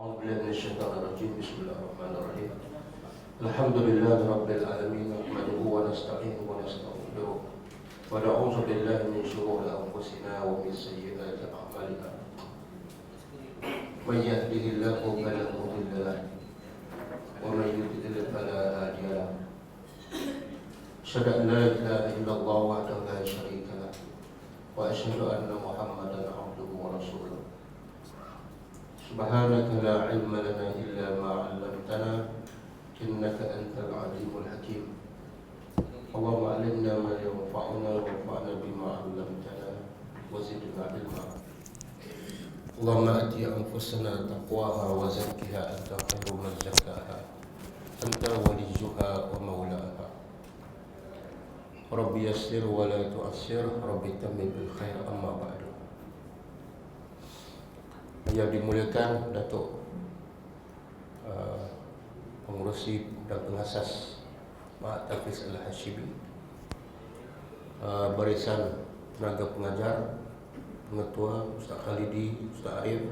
أعوذ بالله من الشيطان الرجيم. بسم الله الرحمن الرحيم. الحمد لله رب العالمين، نحمده ونستعينه ونستغفره ونعوذ بالله من شرور أنفسنا ومن سيئات أعمالنا. من يهده الله فلا مضل له ومن يضلل فلا هادي له. أشهد أن لا إله إلا الله وحده لا شريك له وأشهد أن محمدا عبده ورسوله. سبحانك لا علم لنا إلا ما علمتنا إنك أنت العليم الحكيم. اللهم علمنا ما ينفعنا وانفعنا بما علمتنا وزدنا علما. اللهم آت أنفسنا تقواها وزكها أنت خير من زكاها أنت وليها ومولاها. ربي يسر ولا تؤثر، ربي تمم بالخير. أما بعد. Yang dimuliakan Datuk Pengurusi dan Pengasas Mahat Tafiz Al-Hashimi, barisan tenaga pengajar, pengetua Ustaz Khalidi, Ustaz Arif,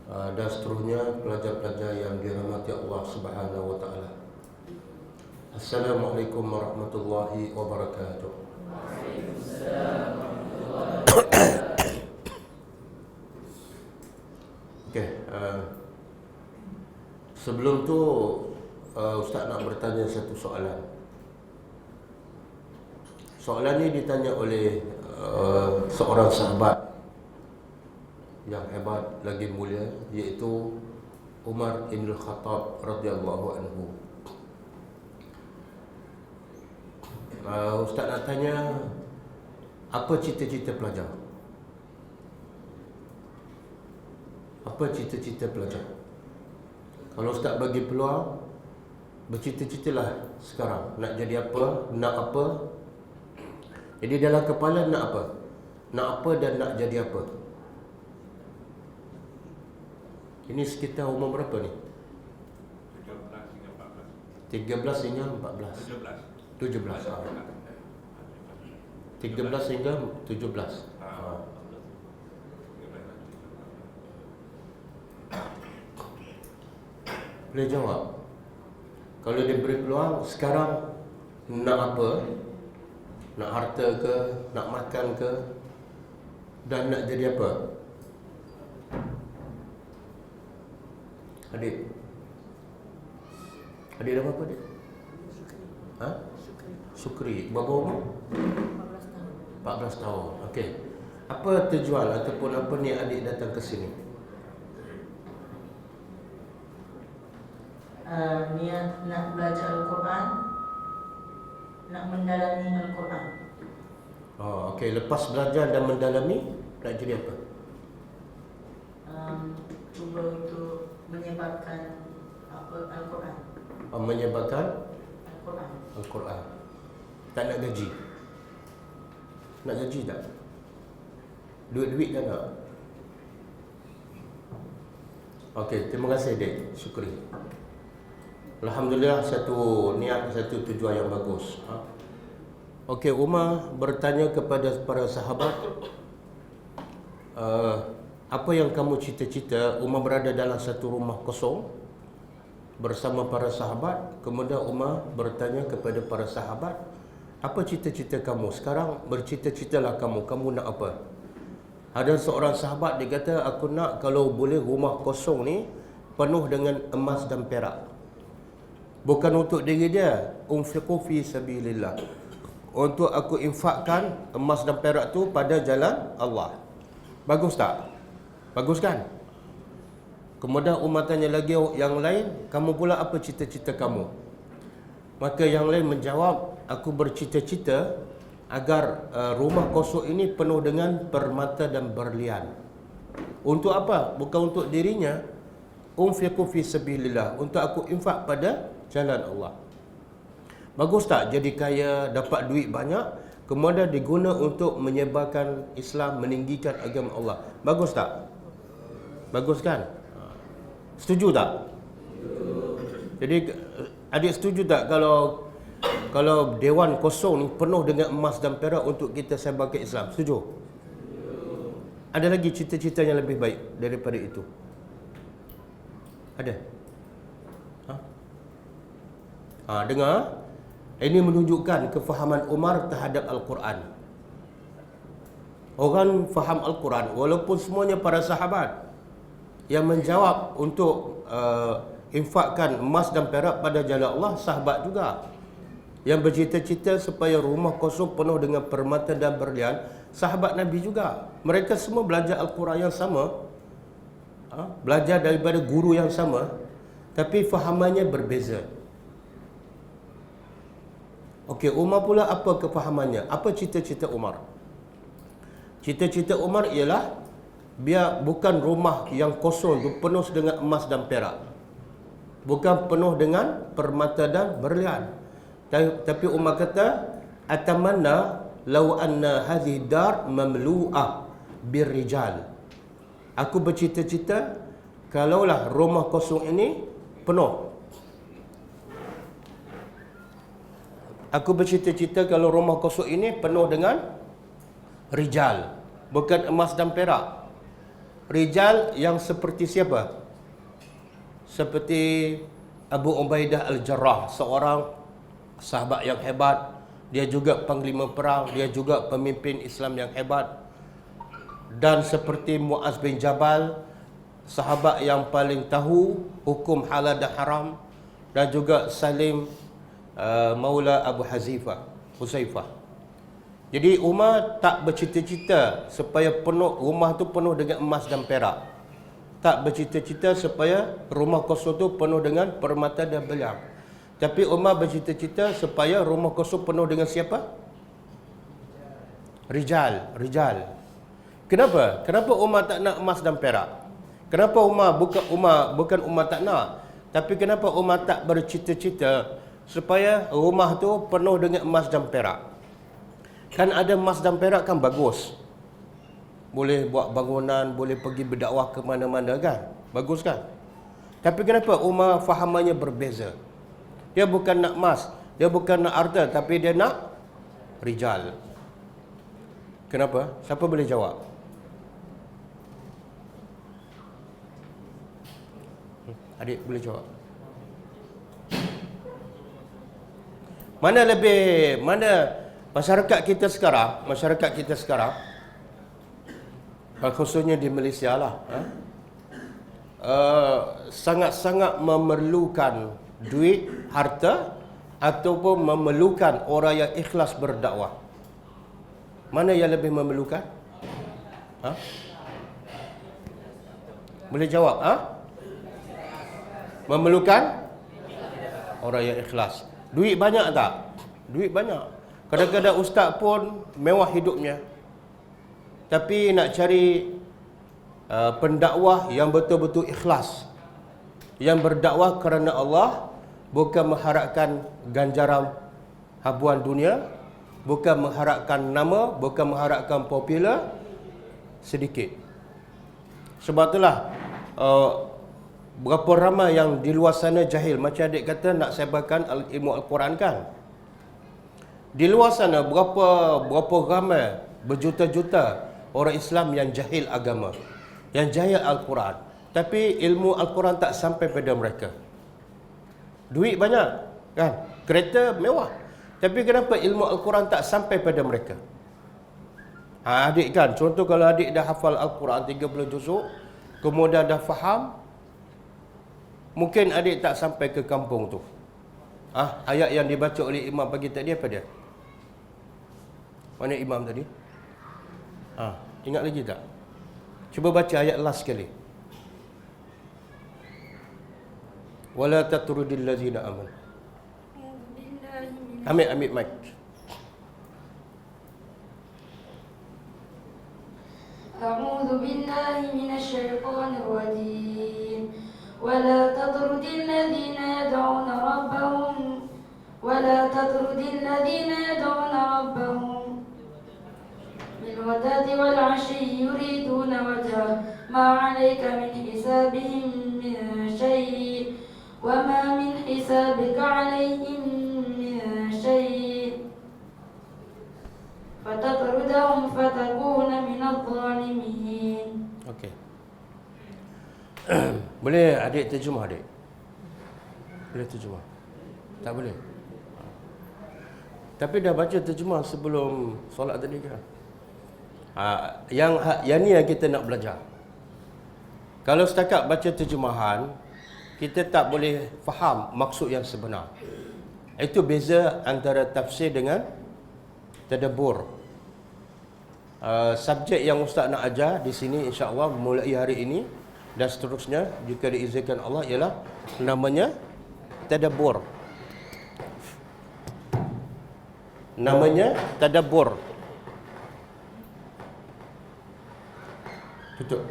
dan seterusnya pelajar-pelajar yang dirahmati Allah Subhanahu wa taala. Assalamualaikum warahmatullahi wabarakatuh. Waalaikumsalam warahmatullahi wabarakatuh. Okey, sebelum tu Ustaz nak bertanya satu soalan. Soalan ni ditanya oleh seorang sahabat yang hebat lagi mulia, iaitu Umar bin Khattab radhiyallahu anhu. Ustaz nak tanya, apa cita-cita pelajar? Apa cita-cita pelajar? Kalau Ustaz bagi peluang, bercita-citalah sekarang. Nak jadi apa? Nak apa? Jadi dalam kepala nak apa? Nak apa dan nak jadi apa? Ini sekitar umur berapa ni? 13 hingga 14. 17. 13 hingga 17. Boleh jawab? Kalau dia beri peluang, sekarang nak apa? Nak harta ke? Nak makan ke? Dan nak jadi apa? Adik? Adik nama apa dia? Ha? Sukri. Berapa umur? 14 tahun. Okey. Apa tujuan ataupun apa ni adik datang ke sini? Niat nak belajar Al-Quran, nak mendalami Al-Quran. Okey. Lepas belajar dan mendalami, nak jadi apa? Cuba untuk menyebarkan Al-Quran. Menyebarkan Al-Quran. Al-Quran. Tak nak gaji? Nak gaji tak? Duit-duit tak nak? Okey, terima kasih Dek. Syukri. Alhamdulillah, satu niat, satu tujuan yang bagus. Okey, Umar bertanya kepada para sahabat, apa yang kamu cita-cita? Umar berada dalam satu rumah kosong bersama para sahabat. Kemudian Umar bertanya kepada para sahabat, apa cita-cita kamu? Sekarang bercita-citalah kamu nak apa? Ada seorang sahabat, dia kata, aku nak kalau boleh rumah kosong ni penuh dengan emas dan perak. Bukan untuk diri dia, unfiqu fi sabilillah, untuk aku infakkan emas dan perak tu pada jalan Allah. Bagus tak? Bagus kan? Kemudian Umar tanya lagi yang lain, kamu pula apa cita-cita kamu? Maka yang lain menjawab, aku bercita-cita agar rumah kosong ini penuh dengan permata dan berlian. Untuk apa? Bukan untuk dirinya. Unfiqu fi sabilillah, untuk aku infak pada jalan Allah. Bagus tak? Jadi kaya, dapat duit banyak, kemudian diguna untuk menyebarkan Islam, meninggikan agama Allah. Bagus tak? Bagus kan? Setuju tak? Jadi adik setuju tak kalau dewan kosong ni penuh dengan emas dan perak untuk kita sebarkan Islam? Setuju? Ada lagi cita-cita yang lebih baik daripada itu? Ada? Dengar. Ini menunjukkan kefahaman Umar terhadap Al-Quran. Orang faham Al-Quran, walaupun semuanya para sahabat yang menjawab untuk infakkan emas dan perak pada jalan Allah, sahabat juga. Yang bercita-cita supaya rumah kosong penuh dengan permata dan berlian, sahabat Nabi juga. Mereka semua belajar Al-Quran yang sama, belajar daripada guru yang sama, tapi fahamannya berbeza. Okey, Umar pula apa kefahamannya? Apa cita-cita Umar? Cita-cita Umar ialah biar bukan rumah yang kosong tu penuh dengan emas dan perak, bukan penuh dengan permata dan berlian, tapi Umar kata, atamanna law anna hadhihi dar mamlu'ah birrijal. Aku bercita-cita kalaulah rumah kosong ini penuh. Aku bercita-cita kalau rumah kosong ini penuh dengan rijal, bukan emas dan perak. Rijal yang seperti siapa? Seperti Abu Ubaidah Al-Jarrah, seorang sahabat yang hebat. Dia juga panglima perang, dia juga pemimpin Islam yang hebat. Dan seperti Muaz bin Jabal, sahabat yang paling tahu hukum halal dan haram. Dan juga Salim Maula Abu Huzaifah. Jadi Umar tak bercita-cita supaya rumah tu penuh dengan emas dan perak. Tak bercita-cita supaya rumah kosong tu penuh dengan permata dan berlian. Tapi Umar bercita-cita supaya rumah kosong penuh dengan siapa? Rijal. Kenapa? Kenapa Umar tak nak emas dan perak? Kenapa bukan Umar tak nak, tapi kenapa Umar tak bercita-cita supaya rumah tu penuh dengan emas dan perak? Kan ada emas dan perak kan bagus, boleh buat bangunan, boleh pergi berdakwah ke mana-mana kan, bagus kan? Tapi kenapa Umar fahamannya berbeza? Dia bukan nak emas, dia bukan nak harta, tapi dia nak rijal. Kenapa? Siapa boleh jawab? Adik boleh jawab. Mana masyarakat kita sekarang, khususnya di Malaysia lah, sangat-sangat memerlukan duit, harta, ataupun memerlukan orang yang ikhlas berdakwah. Mana yang lebih memerlukan? Boleh jawab? Memerlukan orang yang ikhlas. Duit banyak tak? Duit banyak. Kadang-kadang ustaz pun mewah hidupnya, tapi nak cari pendakwah yang betul-betul ikhlas, yang berdakwah kerana Allah, bukan mengharapkan ganjaran habuan dunia, bukan mengharapkan nama, bukan mengharapkan popular, sedikit. Sebab itulah berapa ramai yang di luar sana jahil. Macam adik kata nak sebarkan ilmu Al-Quran kan, di luar sana berapa ramai, berjuta-juta orang Islam yang jahil agama, yang jahil Al-Quran, tapi ilmu Al-Quran tak sampai pada mereka. Duit banyak kan, kereta mewah, tapi kenapa ilmu Al-Quran tak sampai pada mereka? Adik kan, contoh kalau adik dah hafal Al-Quran 30 juzuk, kemudian dah faham, mungkin adik tak sampai ke kampung tu. Ayat yang dibaca oleh imam pagi tadi apa dia? Mana imam tadi? Ingat lagi tak? Cuba baca ayat last sekali. Wala tatrudil ladzina amanu. Ambil mic. أعوذ بالله من الشيطان الرجيم ولا تطرد الذين يدعون ربهم بالغداة والعشي يريدون وجهه ما عليك من حسابهم من شيء وما من حسابك عليهم من شيء فتطردهم فتكون من الظالمين. Okey. Boleh adik terjemah adik? Boleh terjemah? Tak boleh? Tapi dah baca terjemah sebelum solat tadi kan? Yang ni yang kita nak belajar. Kalau setakat baca terjemahan, kita tak boleh faham maksud yang sebenar. Itu beza antara tafsir dengan tadabbur. Subjek yang Ustaz nak ajar di sini insya-Allah mulai hari ini dan seterusnya jika diizinkan Allah ialah namanya tadabbur. Namanya tadabbur. Tutup.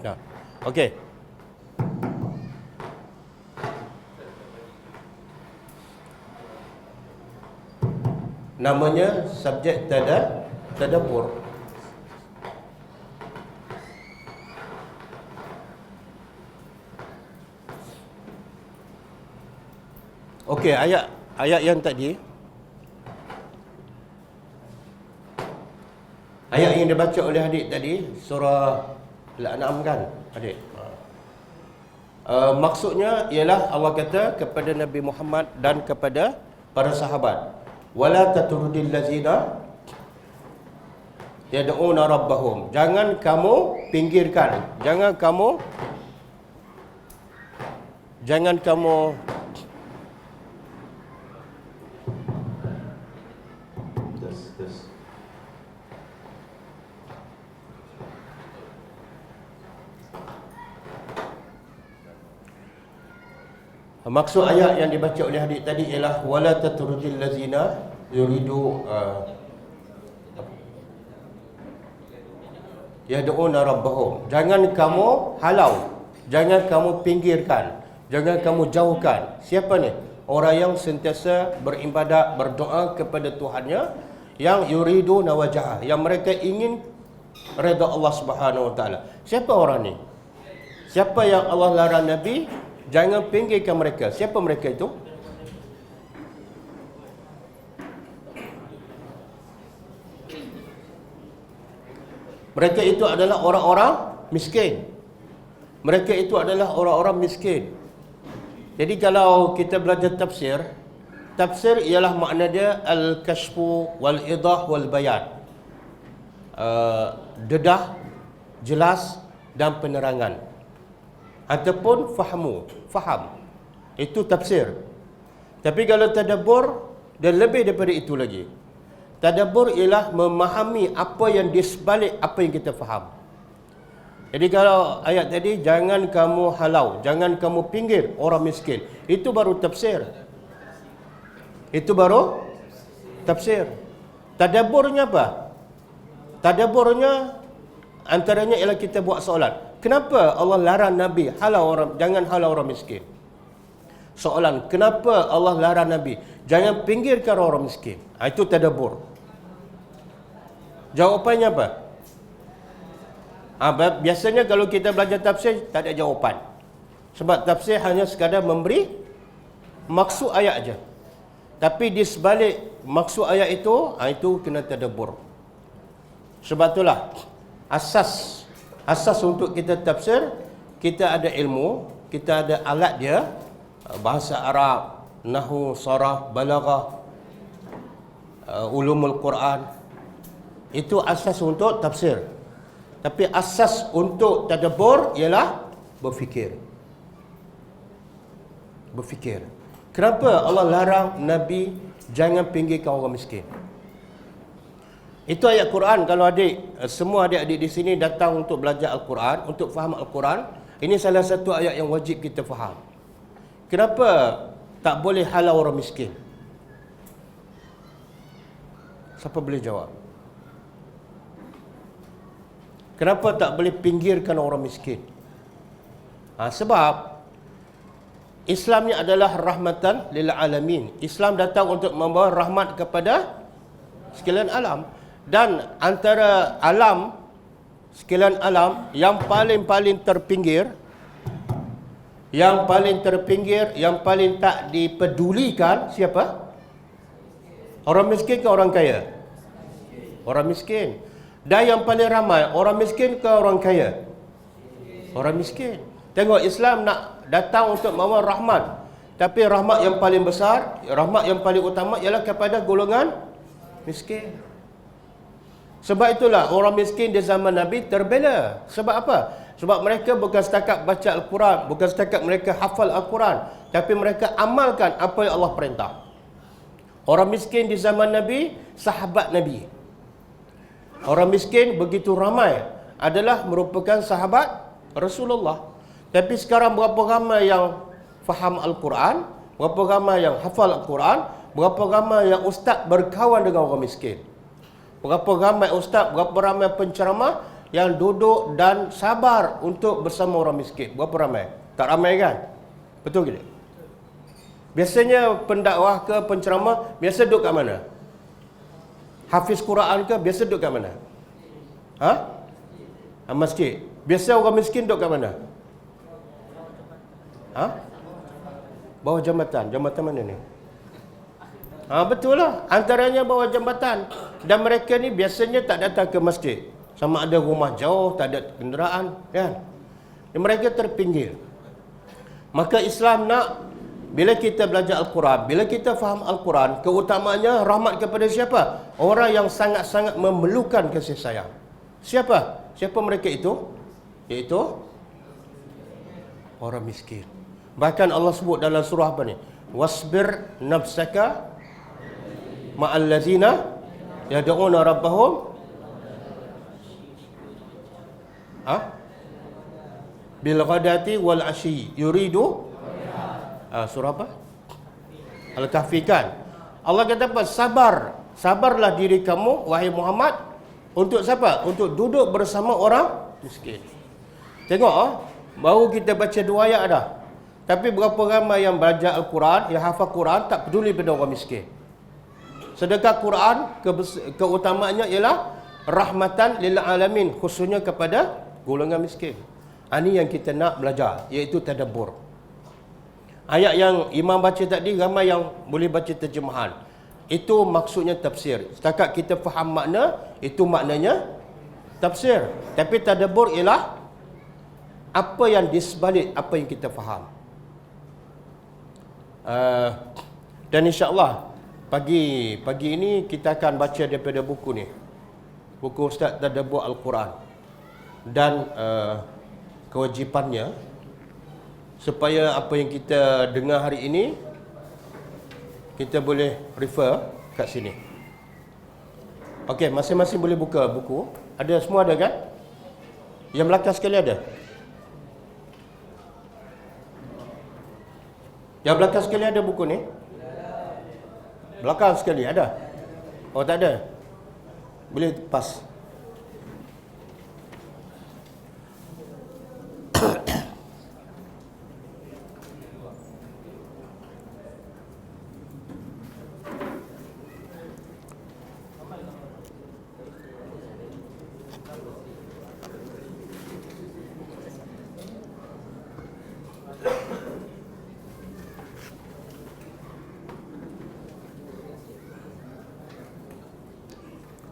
Dah. Okey. Namanya subjek tadabbur. Okey, ayat yang tadi. Ayat yang dibaca oleh adik tadi surah Al-An'am kan, adik? Maksudnya ialah Allah kata kepada Nabi Muhammad dan kepada para sahabat, wala tatrudil lazina yad'una rabbahum. Jangan kamu pinggirkan, jangan kamu maksud ayat yang dibaca oleh adik tadi ialah wala tatrudil lazina yuridu yad'una rabbahum. Jangan kamu halau, jangan kamu pinggirkan, jangan kamu jauhkan. Siapa ni? Orang yang sentiasa beribadat, berdoa kepada Tuhannya, yang yuridu nawajah, yang mereka ingin redha Allah Subhanahu Wa Taala. Siapa orang ni? Siapa yang Allah larang Nabi jangan pinggirkan mereka? Siapa mereka itu? Mereka itu adalah orang-orang miskin. Mereka itu adalah orang-orang miskin. Jadi kalau kita belajar tafsir, tafsir ialah makna dia al-kashfu wal-idah wal-bayan. Dedah, jelas dan penerangan. Ataupun faham. Itu tafsir. Tapi kalau tadabbur, dia lebih daripada itu lagi. Tadabbur ialah memahami apa yang di sebalik apa yang kita faham. Jadi kalau ayat tadi, jangan kamu halau, jangan kamu pinggir orang miskin. Itu baru tafsir. Itu baru tafsir. Tadabburnya apa? Tadabburnya antaranya ialah kita buat soalan. Kenapa Allah larang Nabi jangan halau orang miskin? Soalan, kenapa Allah larang Nabi jangan pinggirkan orang miskin? Itu tadabbur. Jawapannya apa? Biasanya kalau kita belajar tafsir tak ada jawapan. Sebab tafsir hanya sekadar memberi maksud ayat aja. Tapi di sebalik maksud ayat itu kena tadabbur. Sebab itulah asas untuk kita tafsir, kita ada ilmu, kita ada alat dia, bahasa Arab, nahwu, saraf, balaghah, ulumul Quran. Itu asas untuk tafsir. Tapi asas untuk tadabbur ialah berfikir. Kenapa Allah larang Nabi jangan pinggirkan orang miskin? Itu ayat Quran. Kalau semua adik-adik di sini datang untuk belajar Al-Quran, untuk faham Al-Quran, ini salah satu ayat yang wajib kita faham. Kenapa tak boleh halau orang miskin? Siapa boleh jawab? Kenapa tak boleh pinggirkan orang miskin? Sebab Islam ni adalah rahmatan lil alamin. Islam datang untuk membawa rahmat kepada sekalian alam. Dan antara sekalian alam yang paling terpinggir, yang paling tak dipedulikan siapa? Orang miskin ke orang kaya? Orang miskin. Dan yang paling ramai, orang miskin ke orang kaya? Orang miskin. Tengok, Islam nak datang untuk membawa rahmat. Tapi rahmat yang paling besar, rahmat yang paling utama ialah kepada golongan miskin. Sebab itulah orang miskin di zaman Nabi terbela. Sebab apa? Sebab mereka bukan setakat baca Al-Quran, bukan setakat mereka hafal Al-Quran, tapi mereka amalkan apa yang Allah perintah. Orang miskin di zaman Nabi, sahabat Nabi. Orang miskin begitu ramai adalah merupakan sahabat Rasulullah. Tapi sekarang berapa ramai yang faham Al-Quran, berapa ramai yang hafal Al-Quran, berapa ramai yang ustaz berkawan dengan orang miskin. Berapa ramai ustaz, berapa ramai penceramah yang duduk dan sabar untuk bersama orang miskin. Berapa ramai? Tak ramai kan? Betul ke tak? Biasanya pendakwah ke penceramah biasa duduk kat mana? Hafiz Quran ke biasa duduk kat mana? Masjid. Biasa orang miskin duduk kat mana? Bawah jambatan. Jambatan mana ni? Betul lah. Antaranya bawah jambatan. Dan mereka ni biasanya tak datang ke masjid. Sama ada rumah jauh, tak ada kenderaan, kan? Dan mereka terpinggir. Maka Islam nak, bila kita belajar Al-Quran, bila kita faham Al-Quran, keutamaannya rahmat kepada siapa? Orang yang sangat-sangat memerlukan kasih sayang. Siapa? Siapa mereka itu? Iaitu orang miskin. Bahkan Allah sebut dalam surah apa ni? Wasbir nafsaka ma'al ladzina yad'una rabbahum bil ghadati wal asyi yuridu surah apa? Al-Kahfi kan? Allah kata apa? Sabarlah diri kamu wahai Muhammad. Untuk siapa? Untuk duduk bersama orang miskin. Tengok, baru kita baca 2 ayat dah. Tapi berapa ramai yang belajar Al-Quran, yang hafal Quran, tak peduli pada orang miskin. Sedangkan Quran, keutamaannya ialah rahmatan lil alamin, khususnya kepada golongan miskin. Ini yang kita nak belajar, iaitu tadabbur. Ayat yang Imam baca tadi, ramai yang boleh baca terjemahan. Itu maksudnya tafsir. Setakat kita faham makna, itu maknanya tafsir. Tapi tadabbur ialah apa yang di sebalik apa yang kita faham. Dan insya-Allah pagi ini kita akan baca daripada buku ni. Buku Ustaz Tadabbur Al-Quran. Dan kewajipannya supaya apa yang kita dengar hari ini kita boleh refer kat sini. Okey, masing-masing boleh buka buku. Ada, semua ada kan? Yang belakang sekali ada? Yang belakang sekali ada buku ni? Belakang sekali ada? Oh, tak ada? Boleh pas.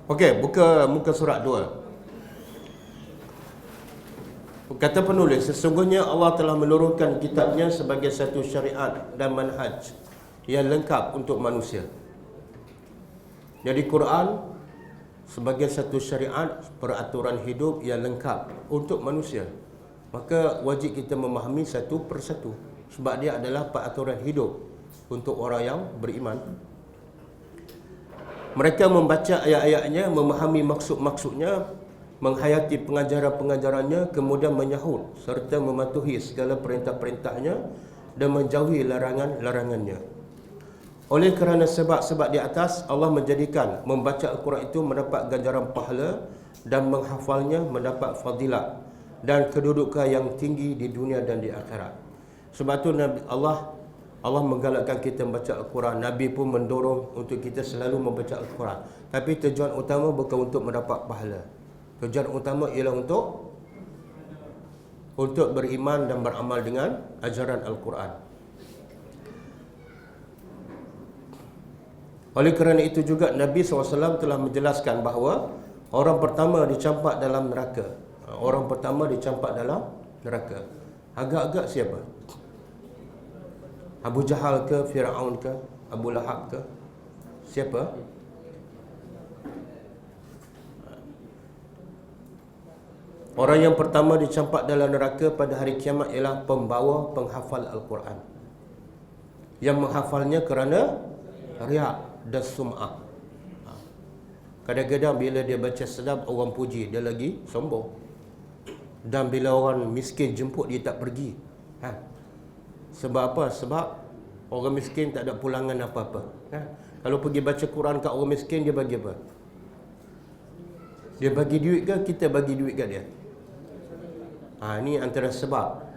Okey, buka muka surat 2. Kata penulis, sesungguhnya Allah telah menurunkan kitabnya sebagai satu syariat dan manhaj yang lengkap untuk manusia. Jadi Quran sebagai satu syariat, peraturan hidup yang lengkap untuk manusia. Maka wajib kita memahami satu persatu, sebab dia adalah peraturan hidup untuk orang yang beriman. Mereka membaca ayat-ayatnya, memahami maksud-maksudnya, menghayati pengajaran-pengajarannya, kemudian menyahut serta mematuhi segala perintah-perintahnya dan menjauhi larangan-larangannya. Oleh kerana sebab-sebab di atas, Allah menjadikan membaca Al-Quran itu mendapat ganjaran pahala dan menghafalnya mendapat fadilat dan kedudukan yang tinggi di dunia dan di akhirat. Sebab itu Allah menggalakkan kita membaca Al-Quran. Nabi pun mendorong untuk kita selalu membaca Al-Quran. Tapi tujuan utama bukan untuk mendapat pahala. Tujuan utama ialah untuk beriman dan beramal dengan ajaran Al-Quran. Oleh kerana itu juga Nabi SAW telah menjelaskan bahawa orang pertama dicampak dalam neraka. Orang pertama dicampak dalam neraka. Agak-agak siapa? Abu Jahal ke, Firaun ke, Abu Lahab ke? Siapa? Orang yang pertama dicampak dalam neraka pada hari kiamat ialah pembawa penghafal Al-Quran, yang menghafalnya kerana riak dan sum'ah. Kadang-kadang bila dia baca sedap, orang puji, dia lagi sombong. Dan bila orang miskin jemput, dia tak pergi. Sebab apa? Sebab orang miskin tak ada pulangan apa-apa. Kalau pergi baca Quran kat orang miskin, dia bagi apa? Dia bagi duit ke kita bagi duit kat dia? Ini antara sebab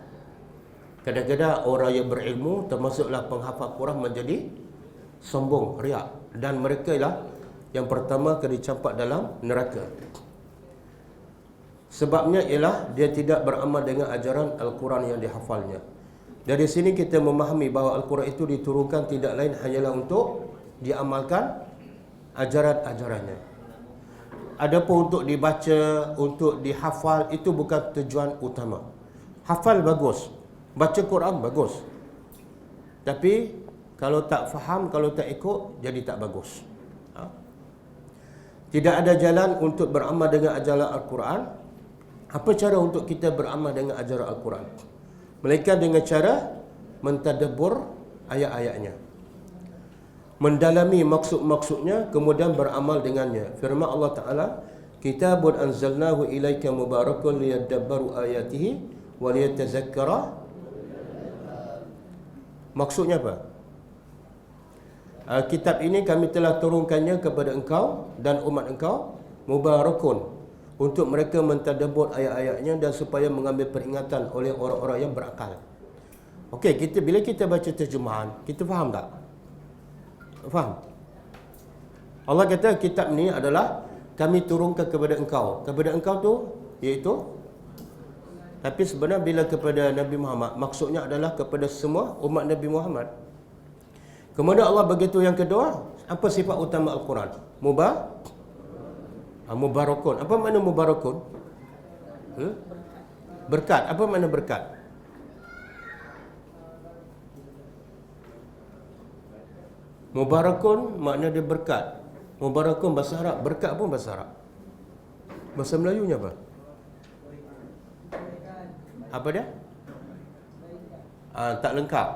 kadang-kadang orang yang berilmu, termasuklah penghafal Quran, menjadi sombong, riak. Dan mereka lah yang pertama akan dicampak dalam neraka. Sebabnya ialah dia tidak beramal dengan ajaran Al-Quran yang dihafalnya. Dari sini kita memahami bahawa Al-Quran itu diturunkan tidak lain hanyalah untuk diamalkan ajaran-ajarannya. Adapun untuk dibaca, untuk dihafal, itu bukan tujuan utama. Hafal bagus, baca Quran bagus, tapi kalau tak faham, kalau tak ikut, jadi tak bagus. Tidak ada jalan untuk beramal dengan ajaran Al-Quran. Apa cara untuk kita beramal dengan ajaran Al-Quran? Melainkan dengan cara mentadabbur ayat-ayatnya, mendalami maksud-maksudnya, kemudian beramal dengannya. Firman Allah Ta'ala, Kitabun anzalnahu ilaika mubarakun liyadabbaru ayatihi wa liyatazakkara. Maksudnya apa? Kitab ini kami telah turunkannya kepada engkau dan umat engkau, mubarakun, untuk mereka mentadabbur ayat-ayatnya dan supaya mengambil peringatan oleh orang-orang yang berakal. Okey, bila kita baca terjemahan, kita faham tak? Faham? Allah kata kitab ni adalah kami turunkan kepada engkau. Kepada engkau tu iaitu, tapi sebenarnya bila kepada Nabi Muhammad, maksudnya adalah kepada semua umat Nabi Muhammad. Kemudian Allah begitu yang kedua, apa sifat utama Al-Quran? Mubarakun. Apa makna mubarakun? Berkat. Apa makna berkat? Mubarakun makna dia berkat. Mubarakun bahasa Arab, berkat pun bahasa Arab. Bahasa Melayunya apa? Apa dia? Tak lengkap.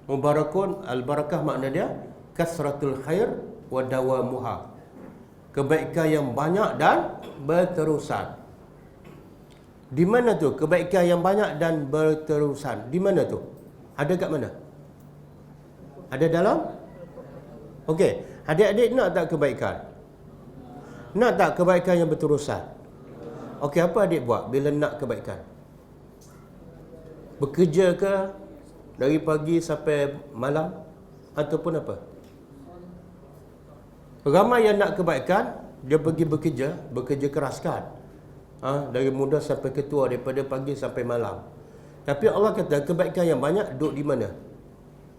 Mubarakun, al-barakah makna dia kasratul khair wa dawamuha. Kebaikan yang banyak dan berterusan. Di mana tu kebaikan yang banyak dan berterusan? Di mana tu? Ada kat mana? Ada dalam? Okey, adik-adik nak tak kebaikan? Nak tak kebaikan yang berterusan? Okey, apa adik buat bila nak kebaikan? Bekerja ke dari pagi sampai malam ataupun apa? Ramai yang nak kebaikan, dia pergi bekerja keras kan? Dari muda sampai ketua, daripada pagi sampai malam. Tapi Allah kata kebaikan yang banyak duduk di mana?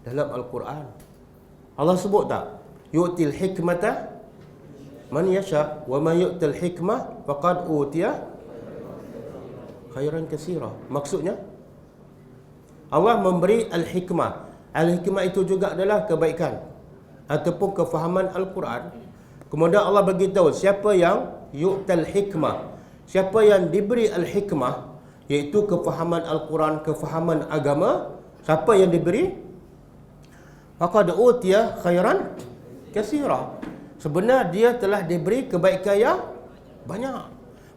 Dalam Al-Quran. Allah sebut tak? Yu'til hikmata man yasha wa man yu'til hikmah faqad utiya khairan katsira. Maksudnya Allah memberi al-hikmah. Al-hikmah itu juga adalah kebaikan ataupun kefahaman Al-Quran. Kemudian Allah beritahu siapa yang yu'tal hikmah, siapa yang diberi al-hikmah, iaitu kefahaman Al-Quran, kefahaman agama. Siapa yang diberi? Faqad utiya khairan katsira. Sebenarnya dia telah diberi kebaikan yang banyak.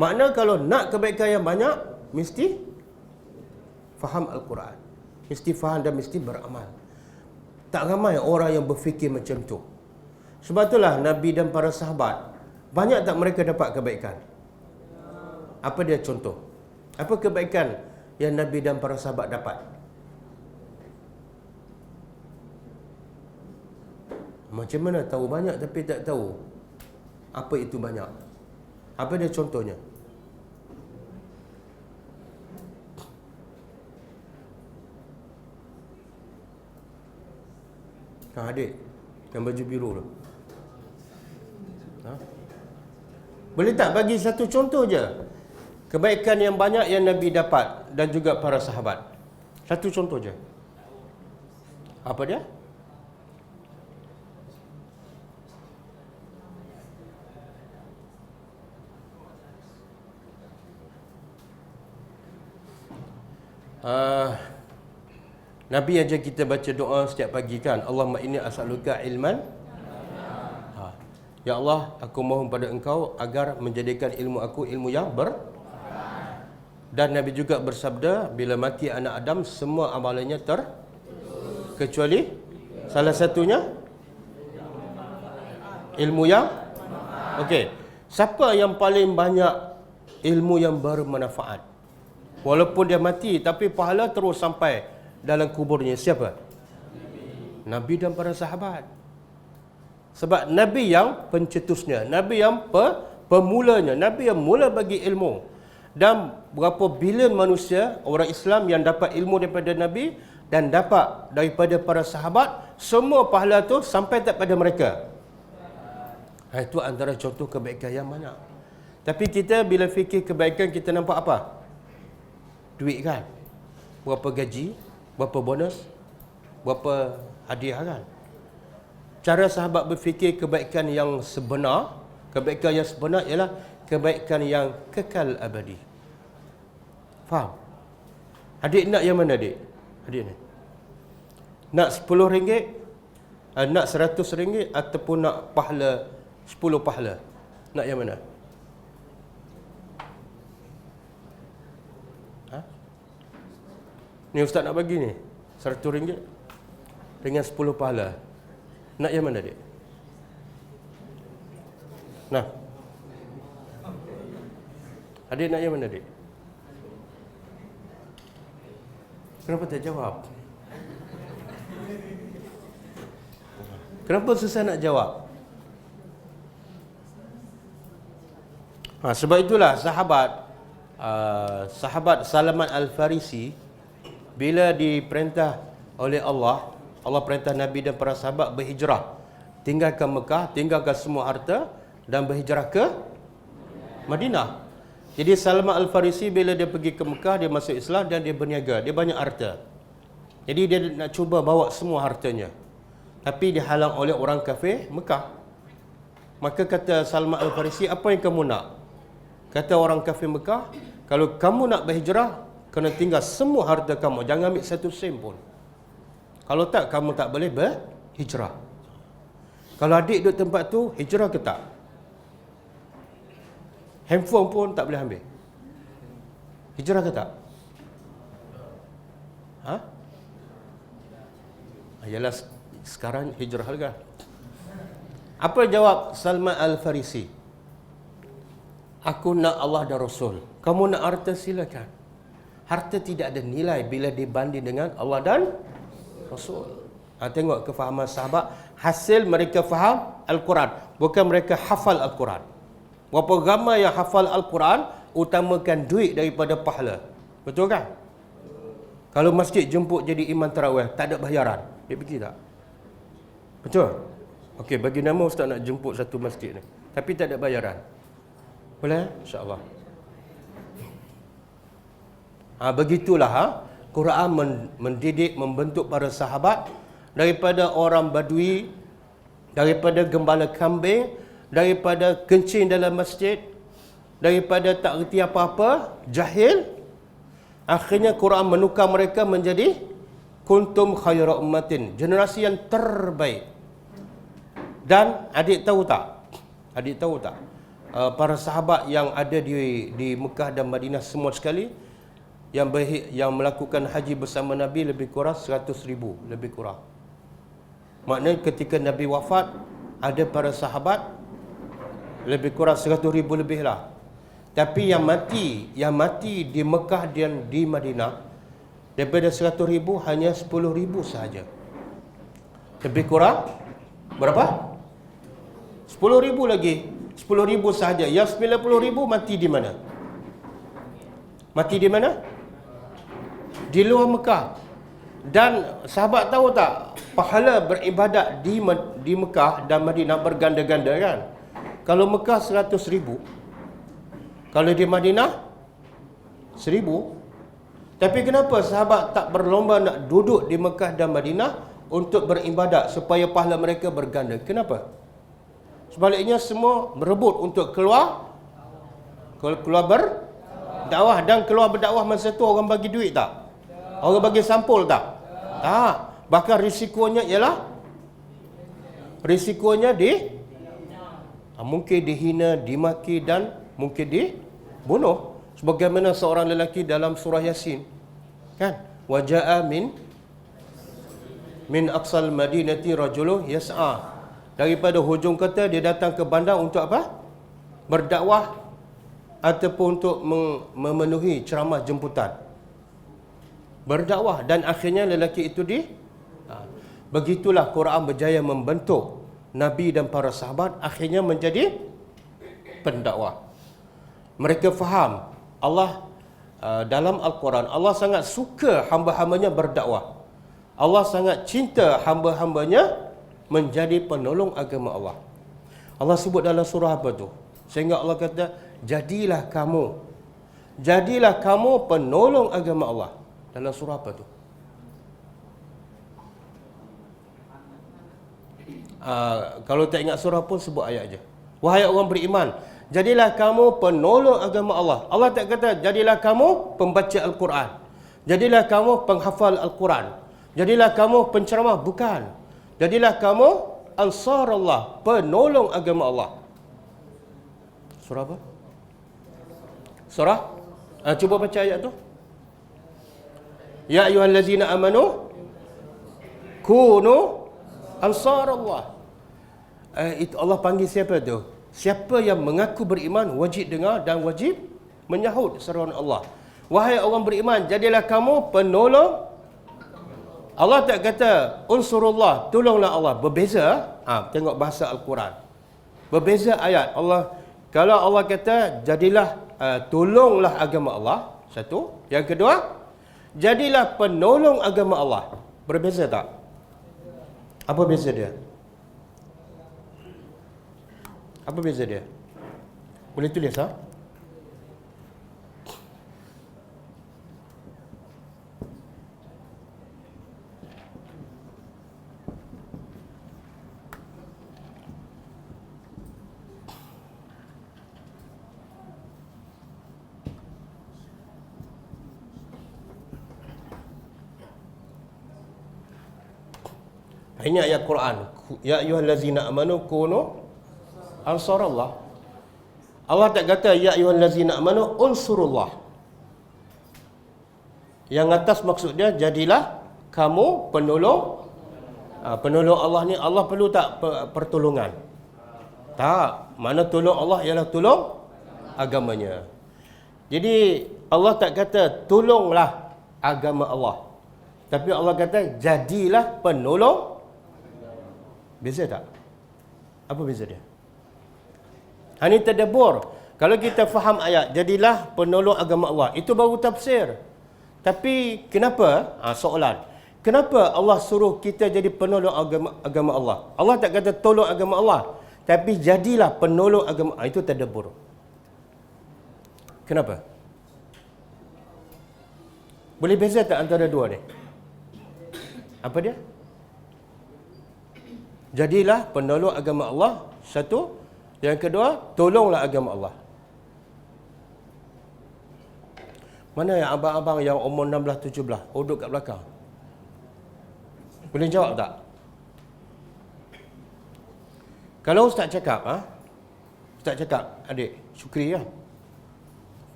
Makna kalau nak kebaikan yang banyak, mesti faham Al-Quran, mesti faham dan mesti beramal. Tak ramai orang yang berfikir macam tu. Sebab itulah Nabi dan para sahabat, banyak tak mereka dapat kebaikan? Apa dia contoh? Apa kebaikan yang Nabi dan para sahabat dapat? Macam mana tahu banyak tapi tak tahu apa itu banyak? Apa dia contohnya? Adik yang baju biru tu, boleh tak bagi satu contoh je kebaikan yang banyak yang Nabi dapat dan juga para sahabat. Satu contoh je. Apa dia? Nabi ajar kita baca doa setiap pagi kan. Allahumma inni as'aluka ilman. Ya Allah, aku mohon pada Engkau agar menjadikan ilmu aku ilmu yang dan Nabi juga bersabda, bila mati anak Adam semua amalannya kecuali salah satunya ilmu yang okey. Siapa yang paling banyak ilmu yang bermanfaat? Walaupun dia mati tapi pahala terus sampai dalam kuburnya. Siapa? Nabi dan para sahabat. Sebab Nabi yang pencetusnya, Nabi yang pemulanya, Nabi yang mula bagi ilmu. Dan berapa bilion manusia, orang Islam yang dapat ilmu daripada Nabi dan dapat daripada para sahabat, semua pahala tu sampai tak pada mereka. Itu antara contoh kebaikan yang mana. Tapi kita bila fikir kebaikan, kita nampak apa? Duit kan? Berapa gaji, berapa bonus, berapa hadiah kan? Cara sahabat berfikir kebaikan yang sebenar, kebaikan yang sebenar ialah kebaikan yang kekal abadi. Faham? Adik nak yang mana adik? Adik ni. Nak RM10, nak RM100 ataupun nak pahala 10 pahala? Nak yang mana? Ha? Ni ustaz nak bagi ni RM100 dengan 10 pahala. Nak yang mana adik? Nah. Adik nak yang mana adik? Kenapa tak jawab? Kenapa susah nak jawab? Sebab itulah sahabat Salman Al-Farisi bila diperintah oleh Allah perintah Nabi dan para sahabat berhijrah, tinggalkan Mekah, tinggalkan semua harta dan berhijrah ke Madinah. Jadi Salman Al-Farisi bila dia pergi ke Mekah, dia masuk Islam dan dia berniaga, dia banyak harta. Jadi dia nak cuba bawa semua hartanya, tapi dihalang oleh orang kafir Mekah. Maka kata Salman Al-Farisi, apa yang kamu nak? Kata orang kafir Mekah, kalau kamu nak berhijrah, kena tinggal semua harta kamu, jangan ambil satu sen pun. Kalau tak, kamu tak boleh berhijrah. Kalau adik duduk tempat tu, hijrah ke tak? Handphone pun tak boleh ambil. Hijrah ke tak? Ha? Yalah, sekarang hijrah kan? Apa jawab Salman Al-Farisi? Aku nak Allah dan Rasul. Kamu nak harta, silakan. Harta tidak ada nilai bila dibanding dengan Allah dan Rasul. Tengok kefahaman sahabat, hasil mereka faham Al-Quran, bukan mereka hafal Al-Quran. Berapa ramai yang hafal Al-Quran utamakan duit daripada pahala. Betul kan? Kalau masjid jemput jadi imam tarawih, tak ada bayaran, dia pergi tak? Betul? Okey, bagi nama ustaz nak jemput satu masjid ni, tapi tak ada bayaran. Boleh? InsyaAllah. Begitulah Quran mendidik, membentuk para sahabat daripada orang badui, daripada gembala kambing, daripada kencing dalam masjid, daripada tak reti apa-apa, jahil. Akhirnya Quran menukar mereka menjadi kuntum khaira ummatin, generasi yang terbaik. Dan adik tahu tak? Para sahabat yang ada di Mekah dan Madinah semua sekali, yang melakukan haji bersama Nabi lebih kurang 100,000 lebih kurang. Maknanya ketika Nabi wafat, ada para sahabat lebih kurang 100,000 lebih lah. Tapi yang mati di Mekah dan di Madinah, daripada 100,000 hanya 10,000 sahaja. Lebih kurang berapa? 10,000 lagi. 10,000 sahaja. Yang 90,000 mati di mana? Mati di mana? Di luar Mekah. Dan sahabat tahu tak, pahala beribadat di Mekah dan Madinah berganda-ganda kan? Kalau Mekah 100,000, kalau di Madinah 1,000. Tapi kenapa sahabat tak berlomba nak duduk di Mekah dan Madinah untuk beribadat supaya pahala mereka berganda? Kenapa? Sebaliknya semua berebut untuk keluar berdakwah. Dan keluar berdakwah masa tu orang bagi duit tak? Orang bagi sampul tak? Tak. Bahkan risikonya ialah mungkin dihina, dimaki dan mungkin dibunuh. Sebagaimana seorang lelaki dalam surah Yasin, kan? Waja'a min aqsal madinati rajulun yas'a. Daripada hujung kota dia datang ke bandar untuk apa? Berdakwah ataupun untuk memenuhi ceramah jemputan. Berdakwah, dan akhirnya lelaki itu begitulah Quran berjaya membentuk Nabi dan para sahabat akhirnya menjadi pendakwah. Mereka faham Allah dalam Al-Quran, Allah sangat suka hamba-hambanya berdakwah. Allah sangat cinta hamba-hambanya menjadi penolong agama Allah. Allah sebut dalam surah apa tu? Sehingga Allah kata, jadilah kamu penolong agama Allah. Dalam surah apa tu? Kalau tak ingat surah pun sebut ayat aja. Wahai orang beriman, jadilah kamu penolong agama Allah. Allah tak kata jadilah kamu pembaca Al-Quran, jadilah kamu penghafal Al-Quran, jadilah kamu penceramah. Bukan. Jadilah kamu ansar Allah, penolong agama Allah. Surah apa? Surah? Cuba baca ayat tu. Ya ayyuhallazina amanu kunu ansar Allah. Itu Allah panggil siapa tu? Siapa yang mengaku beriman wajib dengar dan wajib menyahut seruan Allah. Wahai orang beriman, jadilah kamu penolong. Allah tak kata unsurullah, tolonglah Allah. Berbeza. Tengok bahasa Al-Quran. Berbeza ayat. Allah, kalau Allah kata jadilah tolonglah agama Allah, satu. Yang kedua, jadilah penolong agama Allah. Berbeza tak? Apa beza dia? Apa beza dia? Boleh tulis Ini ayat Quran. Ya ayyuhallazina amanu kunu ansarallah. Allah tak kata ya ayyuhallazina amanu unsurullah. Yang atas maksud dia jadilah kamu penolong. Penolong Allah ni, Allah perlu tak pertolongan? Tak. Mana tolong Allah ialah tolong agamanya. Jadi Allah tak kata tolonglah agama Allah, tapi Allah kata jadilah penolong. Beza tak? Apa beza dia? Ini tadabbur. Kalau kita faham ayat jadilah penolong agama Allah, itu baru tafsir. Tapi kenapa? Soalan. Kenapa Allah suruh kita jadi penolong agama Allah? Allah tak kata tolong agama Allah, tapi jadilah penolong agama. Itu tadabbur. Kenapa? Boleh beza tak antara dua ni? Apa dia? Jadilah penolong agama Allah, satu. Yang kedua, tolonglah agama Allah. Mana yang abang-abang yang umur 16-17 duduk kat belakang? Boleh jawab tak? Kalau Ustaz cakap, Ustaz cakap, adik, Syukri ya,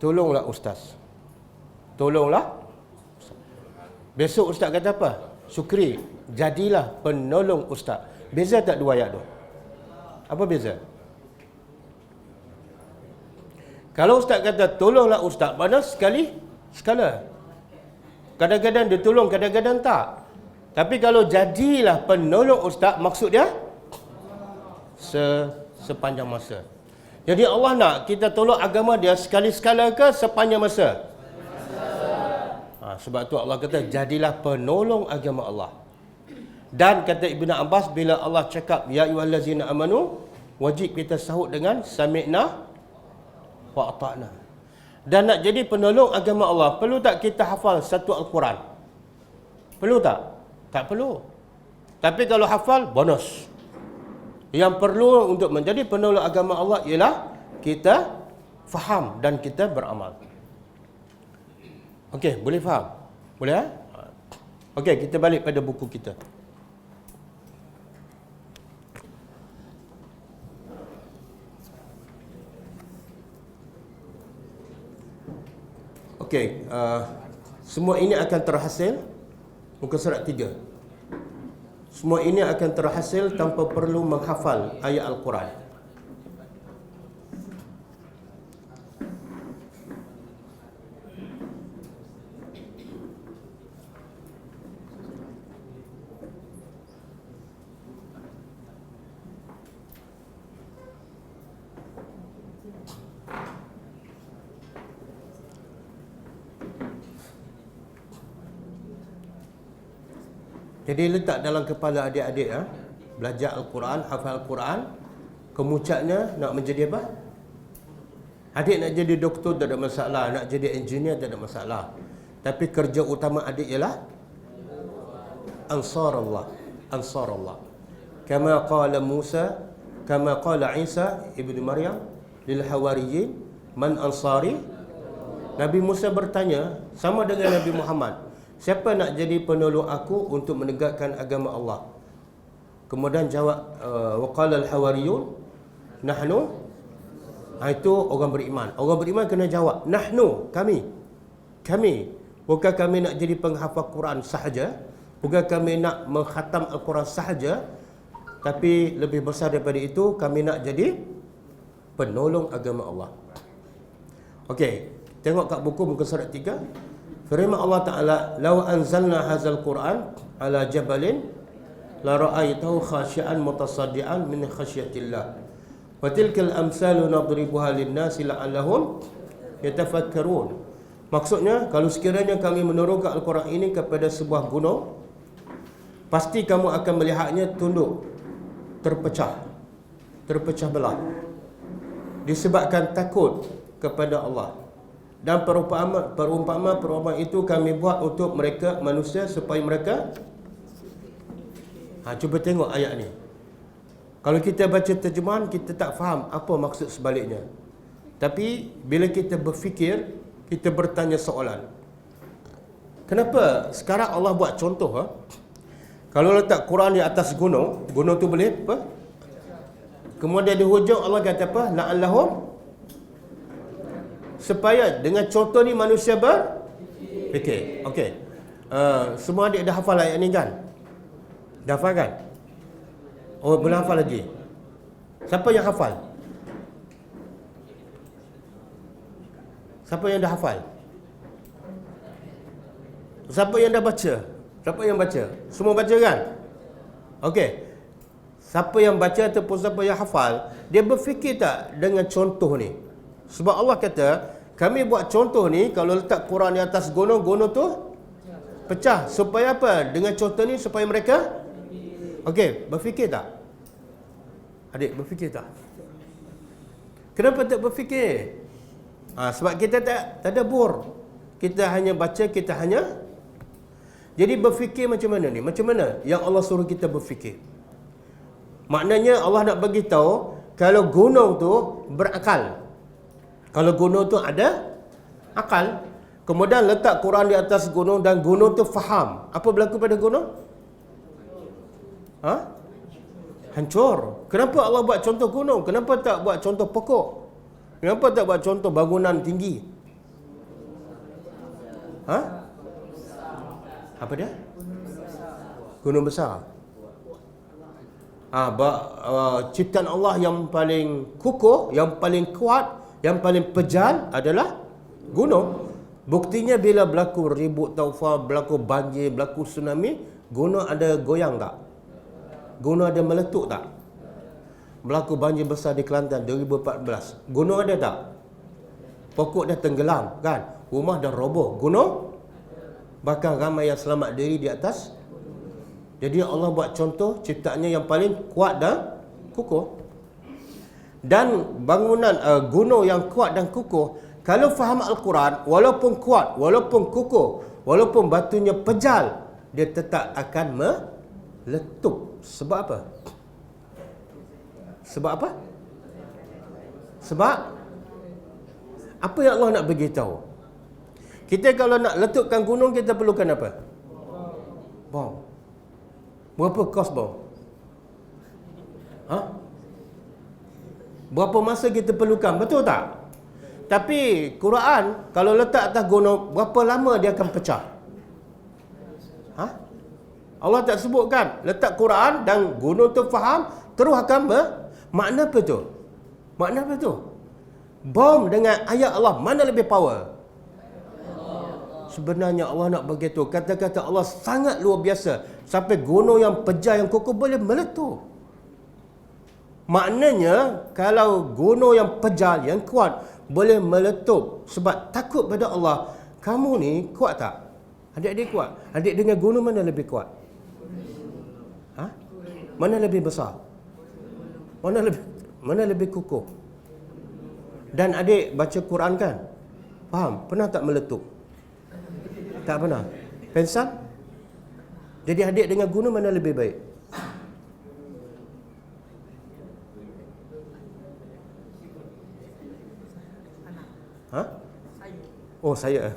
tolonglah Ustaz. Tolonglah. Besok Ustaz kata apa? Syukri, jadilah penolong Ustaz. Beza tak dua ayat tu? Apa beza? Kalau Ustaz kata tolonglah Ustaz, mana skala. Kadang-kadang dia tolong, kadang-kadang tak. Tapi kalau jadilah penolong Ustaz, maksud dia sepanjang masa. Jadi Allah nak kita tolong agama dia sekali-sekala ke sepanjang masa? Sebab tu Allah kata jadilah penolong agama Allah. Dan kata Ibn Abbas, bila Allah cakap ya ayyuhallazina amanu, wajib kita sahut dengan sami'na wa ata'na. Dan nak jadi penolong agama Allah, perlu tak kita hafal satu Al-Quran? Perlu tak? Tak perlu. Tapi kalau hafal, bonus. Yang perlu untuk menjadi penolong agama Allah ialah kita faham dan kita beramal. Okey, boleh faham? Boleh? Okey, kita balik pada buku kita. Okey, semua ini akan terhasil muka surat 3. Semua ini akan terhasil tanpa perlu menghafal ayat Al-Quran. Jadi letak dalam kepala adik-adik belajar Al-Quran, hafal Al-Quran, kemucaknya nak menjadi apa? Adik nak jadi doktor tak ada masalah, nak jadi engineer tak ada masalah. Tapi kerja utama adik ialah Ansar Allah. Ansar Allah. Kama qala Musa, kama qala Isa ibnu Maryam lil hawariyin, man ansari? Nabi Musa bertanya sama dengan Nabi Muhammad, siapa nak jadi penolong aku untuk menegakkan agama Allah? Kemudian jawab waqala al-hawariyun nahnu. Itu orang beriman. Orang beriman kena jawab nahnu, kami. Kami. Bukan kami nak jadi penghafal Quran sahaja, bukan kami nak mengkhatam Al-Quran sahaja, tapi lebih besar daripada itu, kami nak jadi penolong agama Allah. Okey, tengok kat buku muka surat 3. Firman Allah Ta'ala, "Law anzalna hadzal Qur'an ala jabalin la ra'aitahu khashi'an mutasaddian min khasyatillah. Wa tilkal amsalu nadribuha lin-nasi la'allahum yatafakkarun." Maksudnya, kalau sekiranya kami menurunkan Al-Quran ini kepada sebuah gunung, pasti kamu akan melihatnya tunduk, terpecah belah, disebabkan takut kepada Allah. Dan perumpamaan itu kami buat untuk mereka manusia supaya mereka cuba tengok ayat ni. Kalau kita baca terjemahan, kita tak faham apa maksud sebaliknya. Tapi bila kita berfikir, kita bertanya soalan. Kenapa sekarang Allah buat contoh? Kalau letak Quran di atas gunung, gunung tu boleh apa? Kemudian di hujung Allah kata apa? La'allahum, supaya dengan contoh ni manusia berfikir. Okey. Semua adik dah hafal ayat ni kan? Dah hafal kan? Oh, belum hafal lagi. Siapa yang hafal? Siapa yang dah hafal? Siapa yang dah baca? Siapa yang baca? Semua baca kan? Okey. Siapa yang baca ataupun siapa yang hafal, dia berfikir tak dengan contoh ni? Sebab Allah kata, kami buat contoh ni, kalau letak Quran di atas gunung, gunung tu pecah. Supaya apa? Dengan contoh ni supaya mereka okey, berfikir tak? Adik, berfikir tak? Kenapa tak berfikir? Sebab kita tak tadabbur. Kita hanya baca, kita hanya. Jadi berfikir macam mana ni? Macam mana yang Allah suruh kita berfikir? Maknanya Allah nak bagi tahu kalau gunung tu berakal. Kalau gunung tu ada akal, kemudian letak Quran di atas gunung dan gunung tu faham. Apa berlaku pada gunung? Hancur. Kenapa Allah buat contoh gunung? Kenapa tak buat contoh pokok? Kenapa tak buat contoh bangunan tinggi? Apa dia? Gunung besar. Ciptaan Allah yang paling kukuh, yang paling kuat, yang paling pejal adalah gunung. Buktinya bila berlaku ribut taufan, berlaku banjir, berlaku tsunami, gunung ada goyang tak? Gunung ada meletup tak? Berlaku banjir besar di Kelantan 2014. Gunung ada tak? Pokok dah tenggelam kan? Rumah dah roboh. Gunung bahkan ramai yang selamat diri di atas. Jadi Allah buat contoh ciptaannya yang paling kuat dan kukuh. Dan bangunan gunung yang kuat dan kukuh kalau faham Al-Quran, walaupun kuat, walaupun kukuh, walaupun batunya pejal, dia tetap akan meletup. Sebab apa? Sebab apa? Sebab apa yang Allah nak beritahu? Kita kalau nak letupkan gunung, kita perlukan apa? Bom. Berapa kos bom? Ha? Berapa masa kita perlukan? Betul tak? Tapi Quran kalau letak atas gunung, berapa lama dia akan pecah? Ha? Allah tak sebutkan. Letak Quran dan gunung tu faham, terus akan makna apa tu? Makna apa tu? Bom dengan ayat Allah, mana lebih power? Sebenarnya Allah nak begitu. Kata-kata Allah sangat luar biasa. Sampai gunung yang pejal, yang kokoh boleh meletup. Maknanya, kalau gunung yang pejal, yang kuat, boleh meletup. Sebab takut pada Allah. Kamu ni kuat tak? Adik-adik kuat? Adik dengan gunung mana lebih kuat? Ha? Mana lebih besar? Mana lebih kukuh? Dan adik baca Quran kan? Faham? Pernah tak meletup? Tak pernah. Pensan? Jadi adik dengan gunung mana lebih baik? Ha? Oh, saya.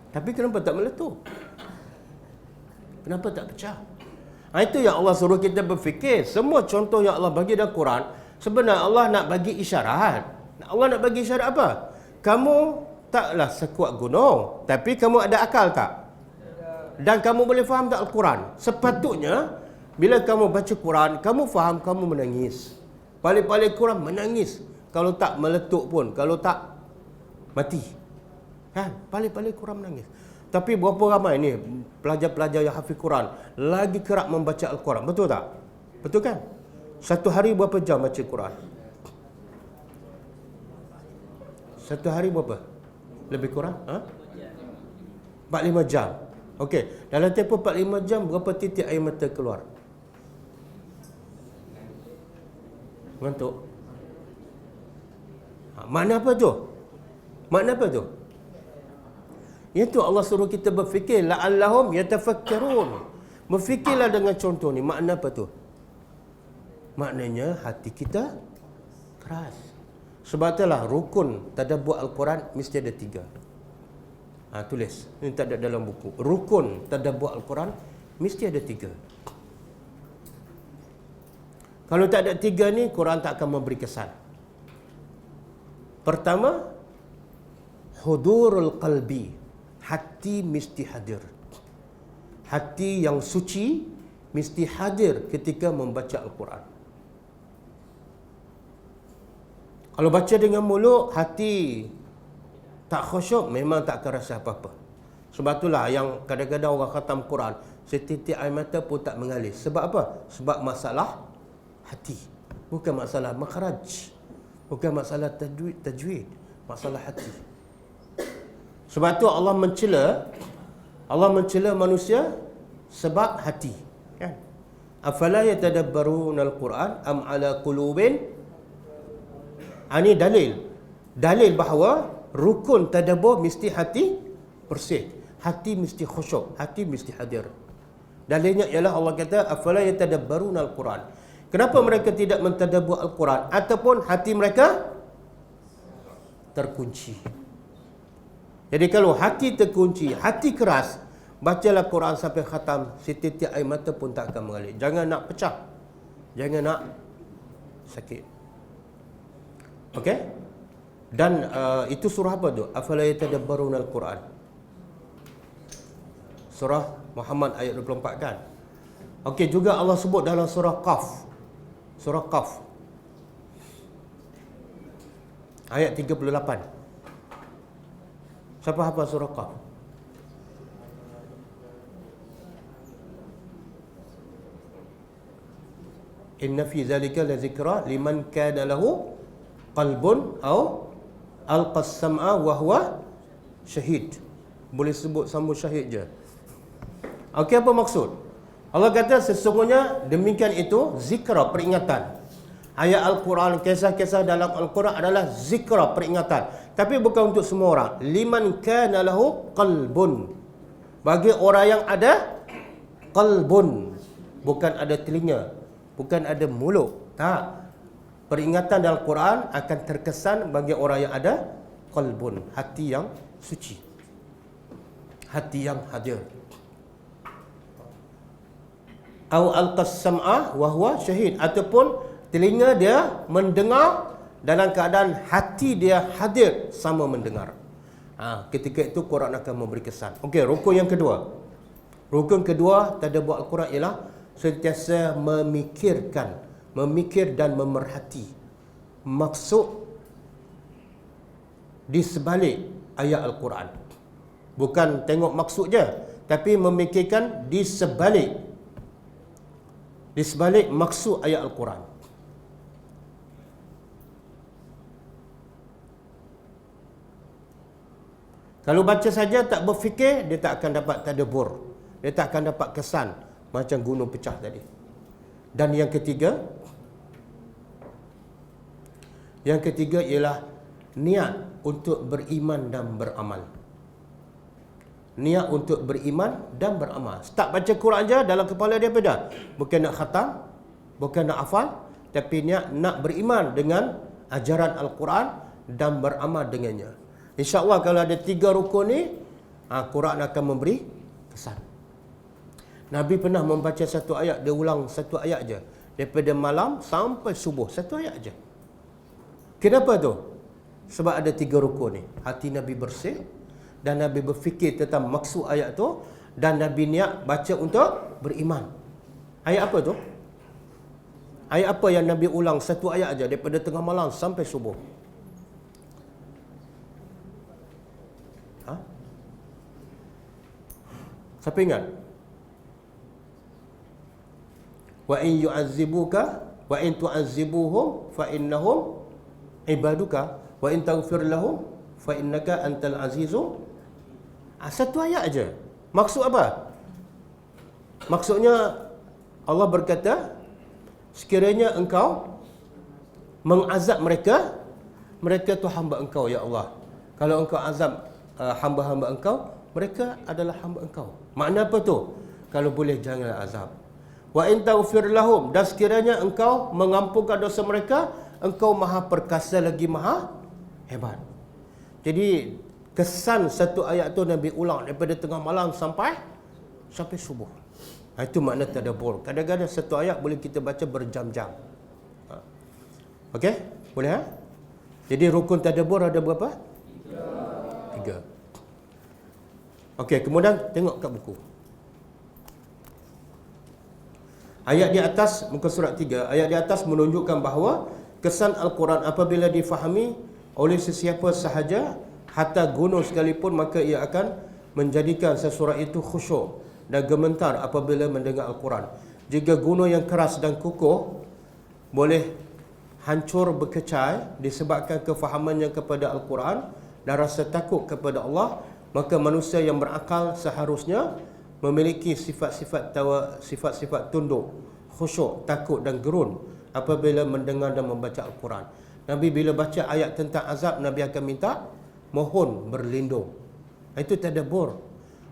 Tapi kenapa tak meletup? Kenapa tak pecah? Itu yang Allah suruh kita berfikir. Semua contoh yang Allah bagi dalam Quran, sebenarnya Allah nak bagi isyarat. Allah nak bagi isyarat apa? Kamu taklah sekuat gunung, tapi kamu ada akal tak? Dan kamu boleh faham tak Al-Quran? Sepatutnya, bila kamu baca Quran, kamu faham, kamu menangis. Paling-paling Quran menangis. Kalau tak meletup pun, kalau tak mati. Kan? Paling-paling Quran menangis. Tapi berapa ramai ni pelajar-pelajar yang hafiz Quran lagi kerap membaca Al-Quran. Betul tak? Betul kan? Satu hari berapa jam baca Quran? Satu hari berapa? Lebih kurang? 4-5 jam. Okey. Dalam tempoh 4-5 jam, berapa titik air mata keluar? Mengantuk? Makna apa tu? Makna apa tu? Itu Allah suruh kita berfikir. La'allahum yatafakkarun. Berfikirlah dengan contoh ni. Makna apa tu? Maknanya hati kita keras. Sebab itulah rukun tadabbur Al-Quran mesti ada 3. Tulis. Ini tak ada dalam buku. Rukun tadabbur Al-Quran mesti ada 3. Kalau tak ada 3 ni, Quran tak akan memberi kesan. Pertama, hudurul qalbi. Hati mesti hadir. Hati yang suci mesti hadir ketika membaca Al-Quran. Kalau baca dengan mulut, hati tak khusyuk, memang tak akan rasa apa-apa. Sebab itulah yang kadang-kadang orang khatam Quran, setitik air mata pun tak mengalir. Sebab apa? Sebab masalah hati. Bukan masalah makhraj. Bukan masalah tajwid. Masalah hati. Sebab tu Allah mencela manusia sebab hati. Kan? Afala yatadabbaruna al-Quran am ala qulubin? Ini dalil bahawa rukun tadabbur mesti hati bersih, hati mesti khusyuk, hati mesti hadir. Dalilnya ialah Allah kata afala yatadabbaruna al-Quran. Kenapa mereka tidak mentadabbur Al-Quran ataupun hati mereka terkunci? Jadi kalau hati terkunci, hati keras, bacalah Quran sampai khatam, setitik air mata pun tak akan mengalir. Jangan nak pecah. Jangan nak sakit. Okey? Dan itu surah apa tu? Afala yatadabbaruna al-Quran. Surah Muhammad ayat 24 kan? Okey, juga Allah sebut dalam surah Qaf. Surah Qaf. Ayat 38. Siapa hafal surah Qaf? Inna fi zalika la zikra liman kana lahu qalbun aw alqa as-sam'a wa huwa syahid. Boleh sebut sambung syahid je. Okey, apa maksud? Allah kata sesungguhnya demikian itu zikra, peringatan. Ayat Al-Quran, kisah-kisah dalam Al-Quran adalah zikra, peringatan. Tapi bukan untuk semua orang. Liman kana lahu qalbun. Bagi orang yang ada qalbun. Bukan ada telinga. Bukan ada mulut. Tak. Peringatan dalam Quran akan terkesan bagi orang yang ada qalbun. Hati yang suci. Hati yang hadir. Au alqas sam'a wa huwa syahid. Ataupun telinga dia mendengar dalam keadaan hati dia hadir sama mendengar. Ketika itu Quran akan memberi kesan. Okey, rukun yang kedua. Rukun kedua tadabbur Al-Quran ialah sentiasa memikir dan memerhati maksud di sebalik ayat Al-Quran. Bukan tengok maksud je, tapi memikirkan di sebalik maksud ayat Al-Quran. Kalau baca saja tak berfikir, dia tak akan dapat tadabbur. Dia tak akan dapat kesan macam gunung pecah tadi. Dan yang ketiga ialah niat untuk beriman dan beramal. Niat untuk beriman dan beramal. Start baca Quran je, dalam kepala dia apa dah? Bukan nak khatam, bukan nak hafal, tapi niat nak beriman dengan ajaran Al-Quran dan beramal dengannya. InsyaAllah kalau ada 3 rukun ni, Quran akan memberi kesan. Nabi pernah membaca satu ayat, dia ulang satu ayat je. Daripada malam sampai subuh, satu ayat je. Kenapa tu? Sebab ada 3 rukun ni. Hati Nabi bersih, dan Nabi berfikir tentang maksud ayat tu, dan Nabi niat baca untuk beriman. Ayat apa tu? Ayat apa yang Nabi ulang satu ayat aja daripada tengah malam sampai subuh? Siapa ingat? Wa in yu'azzibuka wa in tu'azzibuhum fa innahum ibaduka wa in taghfir lahum fa innaka antal azizun. Satu ayat aja. Maksud apa? Maksudnya Allah berkata, sekiranya engkau mengazab mereka, mereka tu hamba engkau ya Allah. Kalau engkau azab hamba-hamba engkau, mereka adalah hamba engkau. Makna apa tu? Kalau boleh janganlah azab. Wa in taghfir lahum, dan sekiranya engkau mengampunkan dosa mereka, engkau maha perkasa lagi maha hebat. Jadi kesan satu ayat tu Nabi ulang daripada tengah malam sampai subuh. Itu makna tadabbur. Kadang-kadang satu ayat boleh kita baca berjam-jam. Okey? Boleh Jadi rukun tadabbur ada berapa? 3. Okey, kemudian tengok kat buku. Ayat di atas, muka surat 3, ayat di atas menunjukkan bahawa kesan Al-Quran apabila difahami oleh sesiapa sahaja, hatta gunung sekalipun, maka ia akan menjadikan sesuatu itu khusyuk dan gemetar apabila mendengar Al-Quran. Jika gunung yang keras dan kukuh boleh hancur berkecai disebabkan kefahamannya kepada Al-Quran dan rasa takut kepada Allah, maka manusia yang berakal seharusnya memiliki sifat-sifat tunduk, khusyuk, takut dan gerun apabila mendengar dan membaca Al-Quran. Nabi bila baca ayat tentang azab, Nabi akan minta mohon berlindung. Itu tadabbur.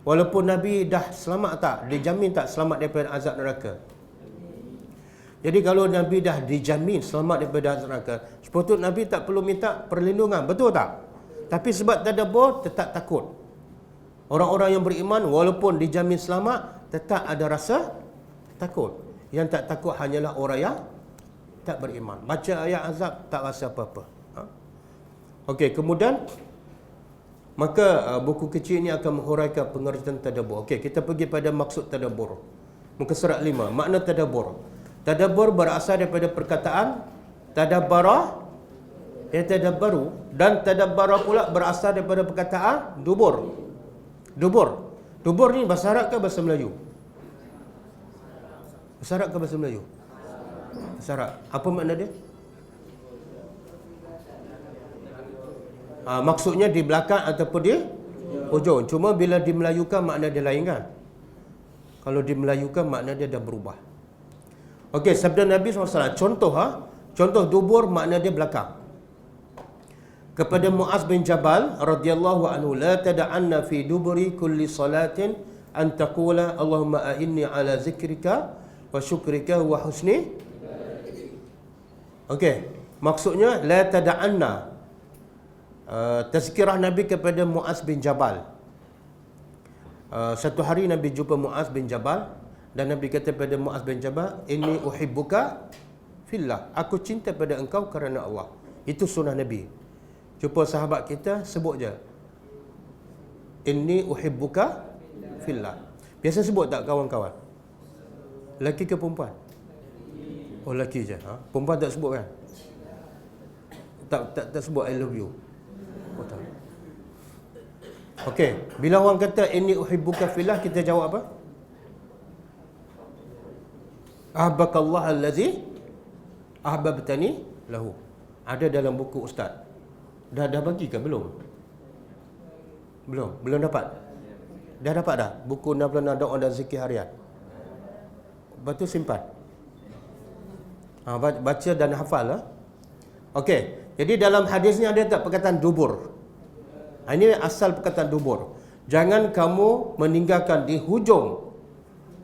Walaupun Nabi dah selamat tak, dijamin tak selamat daripada azab neraka? Jadi kalau Nabi dah dijamin selamat daripada azab neraka, sepatutnya Nabi tak perlu minta perlindungan, betul tak? Tapi sebab tadabbur, tetap takut. Orang-orang yang beriman walaupun dijamin selamat, tetap ada rasa takut. Yang tak takut hanyalah orang yang tak beriman. Baca ayat azab tak rasa apa-apa. Okey, kemudian maka buku kecil ini akan menghuraikan pengertian tadabbur. Okey, kita pergi pada maksud tadabbur. Muka surat 5, makna tadabbur. Tadabbur berasal daripada perkataan tadabbara, yatadabbaru, dan tadabbara pula berasal daripada perkataan dubur. Dubur ni bahasa Arab ke bahasa Melayu? Bahasa Arab ke bahasa Melayu? Bahasa Arab. Apa makna dia? Maksudnya di belakang ataupun di hujung. Cuma bila dimelayukan makna dia lain kan? Kalau dimelayukan makna dia dah berubah. Okey, sabda Nabi SAW. Contoh dubur makna dia belakang. Kepada Muaz bin Jabal radhiyallahu anhu, la tad'anna fi duburi kulli salatin an taqula Allahumma a'inni ala zikrika wa syukrika wa husni. Okey, maksudnya la tad'anna, tazkirah Nabi kepada Muaz bin Jabal. Satu hari Nabi jumpa Muaz bin Jabal dan Nabi kata pada Muaz bin Jabal, inni uhibbuka fillah, aku cinta pada engkau kerana Allah. Itu sunnah Nabi. Jumpa sahabat kita, sebut je, inni uhibbuka fillah. Biasa sebut tak kawan-kawan? Lelaki ke perempuan? Oh, lelaki je. Perempuan tak sebut kan? Tak sebut I love you. Oh, tak. Okey, bila orang kata inni uhibbuka fillah, kita jawab apa? Ahbakallah allazi ahbabtani lahu. Ada dalam buku ustaz. Dah bagi ke belum? Belum dapat. Dah dapat dah buku 66 doa dan zikir harian. Lepas tu simpan. Baca dan hafal. Okey, jadi dalam hadis ni ada tak perkataan dubur? Ini asal perkataan dubur. Jangan kamu meninggalkan di hujung.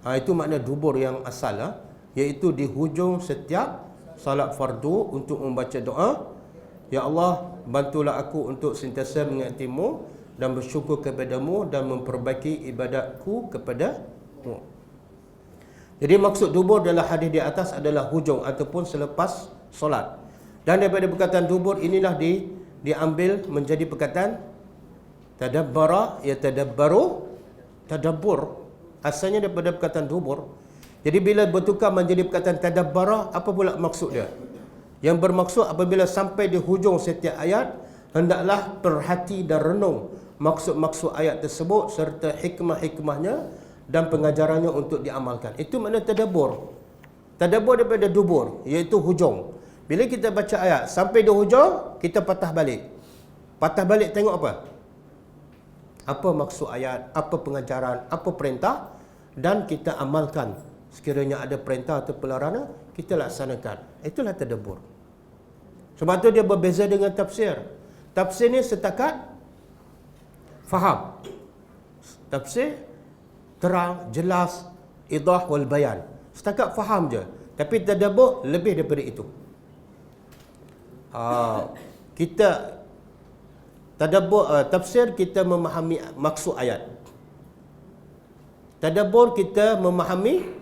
Itu makna dubur yang asal, iaitu di hujung setiap salat fardu untuk membaca doa, ya Allah, bantulah aku untuk sentiasa mengingatimu dan bersyukur kepadamu dan memperbaiki ibadatku kepadamu. Jadi maksud dubur dalam hadis di atas adalah hujung ataupun selepas solat. Dan daripada perkataan dubur inilah diambil menjadi perkataan tadabbara, yatadabbaru, tadabbur. Asalnya daripada perkataan dubur. Jadi bila bertukar menjadi perkataan tadabbara, apa pula maksud dia? Yang bermaksud apabila sampai di hujung setiap ayat, hendaklah perhati dan renung maksud-maksud ayat tersebut serta hikmah-hikmahnya dan pengajarannya untuk diamalkan. Itu makna tadabbur. Tadabbur daripada dubur, iaitu hujung. Bila kita baca ayat sampai di hujung, kita patah balik. Patah balik tengok apa? Apa maksud ayat, apa pengajaran, apa perintah, dan kita amalkan. Sekiranya ada perintah atau pelarangan, kita laksanakan. Itulah tadabbur. Sebab tu dia berbeza dengan tafsir. Tafsir ni setakat faham. Tafsir terang, jelas, idah wal bayan. Setakat faham je. Tapi tadabbur lebih daripada itu. Kita tadabbur, tafsir kita memahami maksud ayat. Tadabbur kita memahami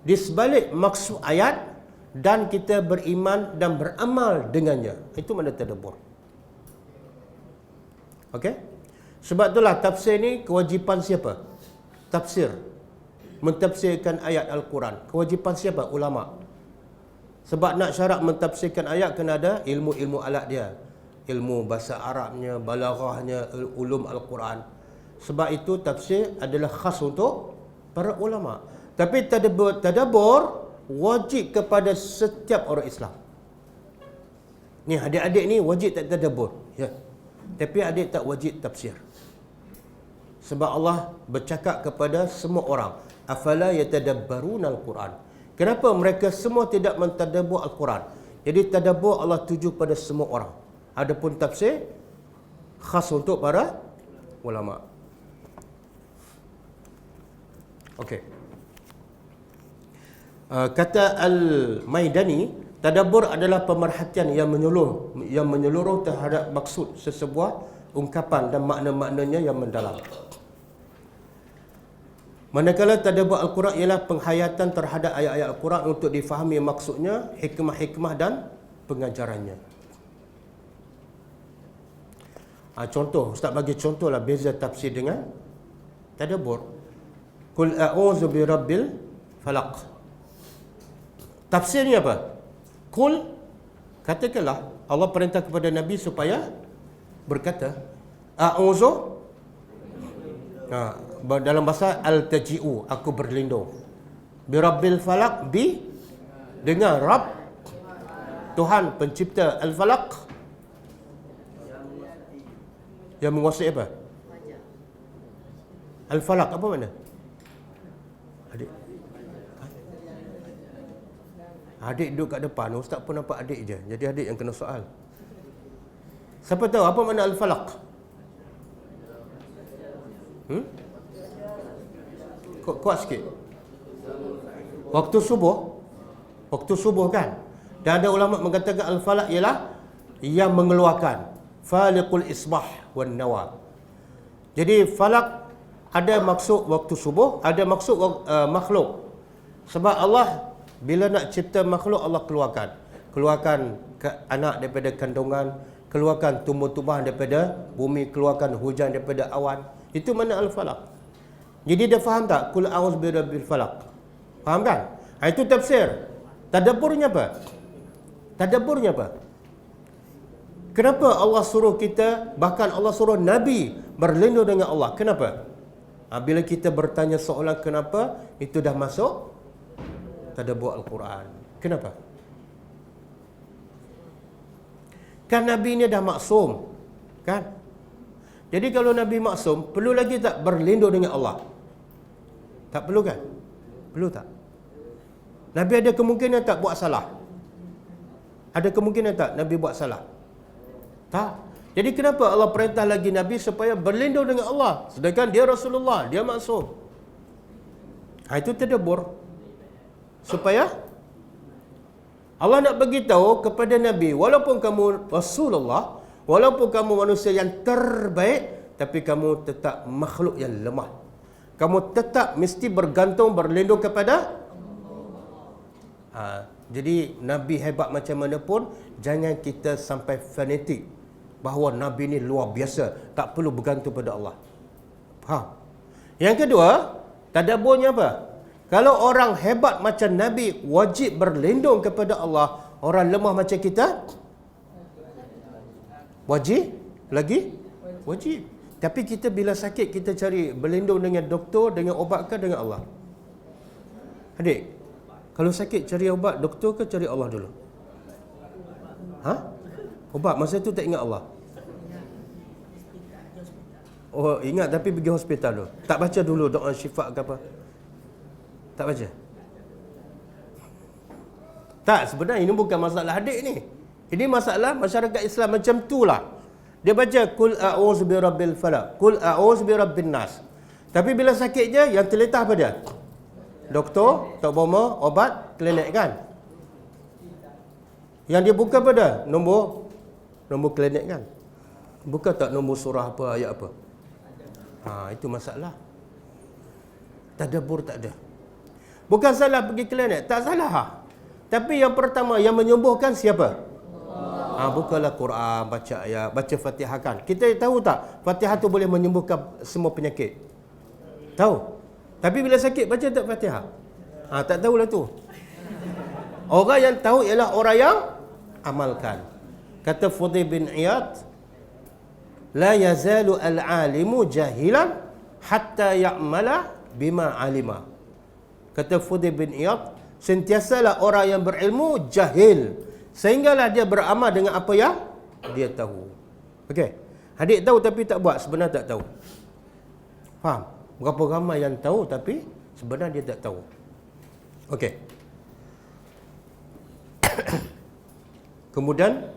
di sebalik maksud ayat dan kita beriman dan beramal dengannya. Itu makna tadabbur. Okey? Sebab itulah tafsir ni kewajipan siapa? Tafsir. Mentafsirkan ayat Al-Quran. Kewajipan siapa? Ulama. Sebab nak syarat mentafsirkan ayat kena ada ilmu-ilmu alat dia. Ilmu bahasa Arabnya, balaghahnya, ulum Al-Quran. Sebab itu tafsir adalah khas untuk para ulama. Tapi tadabbur wajib kepada setiap orang Islam. Ni adik-adik ni wajib tak tadabbur, ya. Tapi adik tak wajib tafsir. Sebab Allah bercakap kepada semua orang, afala yatadabbaruna al-Quran. Kenapa mereka semua tidak mentadabbur Al-Quran? Jadi tadabbur Allah tuju pada semua orang. Adapun tafsir khas untuk para ulama. Okey. Kata Al-Maidani, tadabbur adalah pemerhatian yang menyeluruh terhadap maksud sesebuah ungkapan dan makna-maknanya yang mendalam. Manakala tadabbur Al-Quran ialah penghayatan terhadap ayat-ayat Al-Quran untuk difahami maksudnya, hikmah-hikmah dan pengajarannya. Contoh, Ustaz bagi contohlah beza tafsir dengan tadabbur. Qul a'udzu birabbil falaq. Tafsirnya apa? Qul, katakanlah, Allah perintah kepada Nabi supaya berkata a'udzu, dalam bahasa al-taji'u, aku berlindung, birabbil falaq, dengan Rabb, Tuhan pencipta al-falaq, yang menguasai apa? Al-falaq apa makna? Adik? Adik duduk kat depan, ustaz pun nampak adik je. Jadi adik yang kena soal. Siapa tahu apa makna al-falaq? Kuat sikit. Waktu subuh kan. Dan ada ulama mengatakan al-falaq ialah yang mengeluarkan, faliqul isbah wan nawa. Jadi falaq ada maksud waktu subuh, ada maksud makhluk. Sebab Allah bila nak cipta makhluk, Allah keluarkan anak daripada kandungan, keluarkan tumbuh-tumbuhan daripada bumi, keluarkan hujan daripada awan. Itu mana al-falaq. Jadi dia faham tak? Qul a'udzu birabbil falaq. Faham kan? Itu tafsir. Tadabburnya apa? Kenapa Allah suruh kita, bahkan Allah suruh Nabi berlindung dengan Allah? Kenapa? Bila kita bertanya soalan kenapa, itu dah masuk tadabbur Al-Quran. Kenapa? Kan Nabi ni dah maksum, kan? Jadi kalau Nabi maksum, perlu lagi tak berlindung dengan Allah? Tak perlu kan? Perlu tak? Nabi ada kemungkinan tak buat salah? Ada kemungkinan tak Nabi buat salah? Tak. Jadi kenapa Allah perintah lagi Nabi supaya berlindung dengan Allah? Sedangkan dia Rasulullah, dia maksum. Itu tadabbur. Supaya Allah nak beritahu kepada Nabi, walaupun kamu Rasulullah, walaupun kamu manusia yang terbaik, tapi kamu tetap makhluk yang lemah. Kamu tetap mesti bergantung, berlindung kepada jadi Nabi hebat macam mana pun, jangan kita sampai fanatik bahawa Nabi ni luar biasa, tak perlu bergantung pada Allah. Faham? Yang kedua, tadabburnya apa? Kalau orang hebat macam Nabi wajib berlindung kepada Allah, orang lemah macam kita wajib lagi? Wajib. Tapi kita bila sakit, kita cari berlindung dengan doktor, dengan obat ke dengan Allah? Adik, kalau sakit cari obat doktor ke cari Allah dulu? Obat masa tu tak ingat Allah? Oh, ingat tapi pergi hospital dulu. Tak baca dulu doa syifa ke apa? Tak baca? Tak, sebenarnya ini bukan masalah adik ni. Ini masalah masyarakat Islam macam tu lah. Dia baca Qul a'udzu birabbil falaq, Qul a'udzu birabbin nas. Tapi bila sakit je, yang terletak apa dia? Doktor, tok boma, obat, klinik kan? Yang dia buka pada nombor klinik kan? Buka tak nombor surah apa, ayat apa? Itu masalah. Tadabbur tak ada. Bukan salah pergi klinik, tak salah. Tapi yang pertama yang menyembuhkan siapa? Bukalah Quran, baca ayat, baca Fatihah kan. Kita tahu tak Fatihah tu boleh menyembuhkan semua penyakit? Tahu? Tapi bila sakit baca tak Fatihah? Tak tahulah tu. Orang yang tahu ialah orang yang amalkan. Kata Fudail bin Iyad, la yazalu al-alimu jahilan hatta ya'mala bima alima. Kata Fudail bin Iyad, sentiasalah orang yang berilmu jahil sehinggalah dia beramal dengan apa yang dia tahu. Okey. Adik tahu tapi tak buat, sebenarnya tak tahu. Faham? Berapa ramai yang tahu tapi sebenarnya dia tak tahu. Okey. Kemudian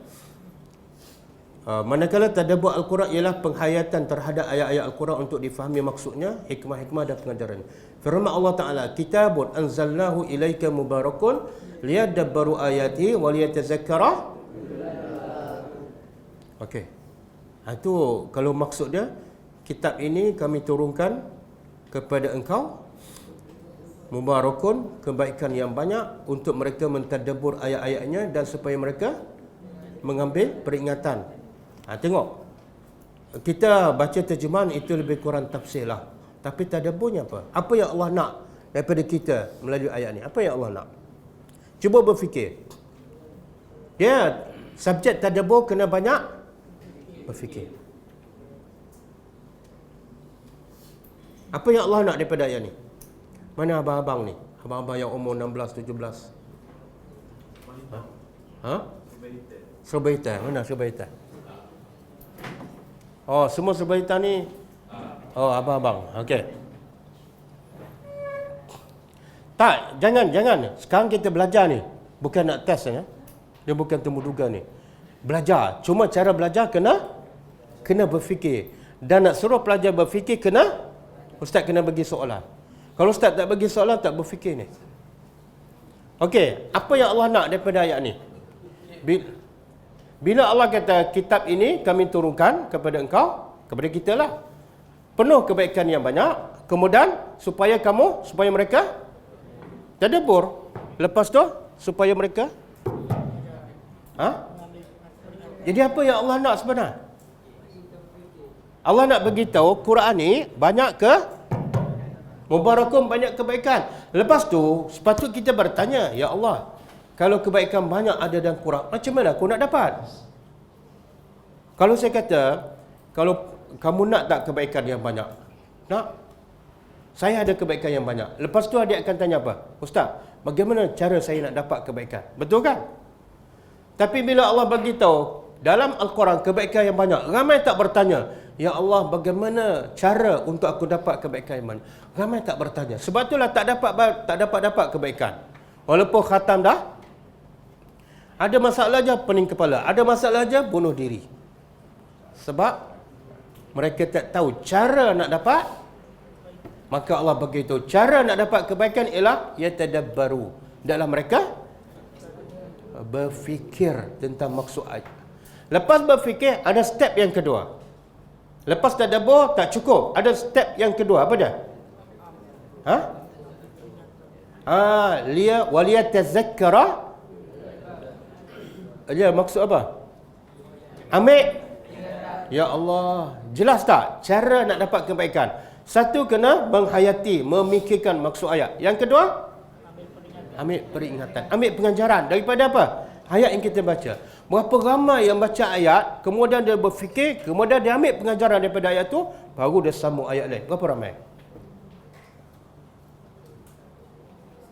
manakala tadabbur Al-Quran ialah penghayatan terhadap ayat-ayat Al-Quran untuk difahami maksudnya, hikmah-hikmah dan pengajaran. Firman Allah Ta'ala, kitabun anzalnahu ilaika mubarakun liyadabbaru ayatihi wa liyatazakkara. Okey. Itu kalau maksud dia, kitab ini kami turunkan kepada engkau mubarakun, kebaikan yang banyak untuk mereka mentadabbur ayat-ayatnya dan supaya mereka mengambil peringatan. Tengok, kita baca terjemahan itu lebih kurang tafsir lah. Tapi tadabburnya apa? Apa yang Allah nak daripada kita melalui ayat ni? Apa yang Allah nak? Cuba berfikir. Dia subjek tadabbur kena banyak berfikir. Apa yang Allah nak daripada ayat ni? Mana abang-abang ni? Abang-abang yang umur 16, 17. Serba hitam. Mana serba hitam? Oh, semua serba hitam ni. Oh, abang-abang. Okey. Tak, jangan. Sekarang kita belajar ni. Bukan nak test ya. Dia bukan temu duga ni. Belajar. Cuma cara belajar kena berfikir. Dan nak suruh pelajar berfikir ustaz kena bagi soalan. Kalau ustaz tak bagi soalan, tak berfikir ni. Okey, apa yang Allah nak daripada ayat ni? Bila Allah kata kitab ini kami turunkan kepada engkau, kepada kita lah, penuh kebaikan yang banyak, kemudian supaya mereka tadabbur. Lepas tu supaya mereka jadi apa yang Allah nak sebenarnya? Allah nak beritahu Quran ni banyak mubarakun, banyak kebaikan. Lepas tu sepatut kita bertanya, ya Allah, kalau kebaikan banyak ada dalam Quran, macam mana aku nak dapat? Kalau saya kata, kalau kamu nak tak kebaikan yang banyak? Nak? Saya ada kebaikan yang banyak. Lepas tu adik akan tanya apa? Ustaz, bagaimana cara saya nak dapat kebaikan? Betul kan? Tapi bila Allah bagi tahu dalam Al-Quran kebaikan yang banyak, ramai tak bertanya, ya Allah, bagaimana cara untuk aku dapat kebaikan yang banyak? Ramai tak bertanya. Sebab itulah tak dapat kebaikan. Walaupun khatam dah, ada masalah je pening kepala, ada masalah je bunuh diri. Sebab mereka tak tahu cara nak dapat. Maka Allah beritahu cara nak dapat kebaikan ialah yatadabbaru. Dalam mereka berfikir tentang maksud ayat. Lepas berfikir, ada step yang kedua. Lepas tadabbur tak cukup, ada step yang kedua. Apa dia? Waliyatazakkara. Dia maksud apa? Ambil. Ya Allah, jelas tak cara nak dapat kebaikan? Satu, kena menghayati, memikirkan maksud ayat. Yang kedua, ambil peringatan, ambil pengajaran daripada apa? Ayat yang kita baca. Berapa ramai yang baca ayat, kemudian dia berfikir, kemudian dia ambil pengajaran daripada ayat tu, baru dia sambung ayat lain. Berapa ramai?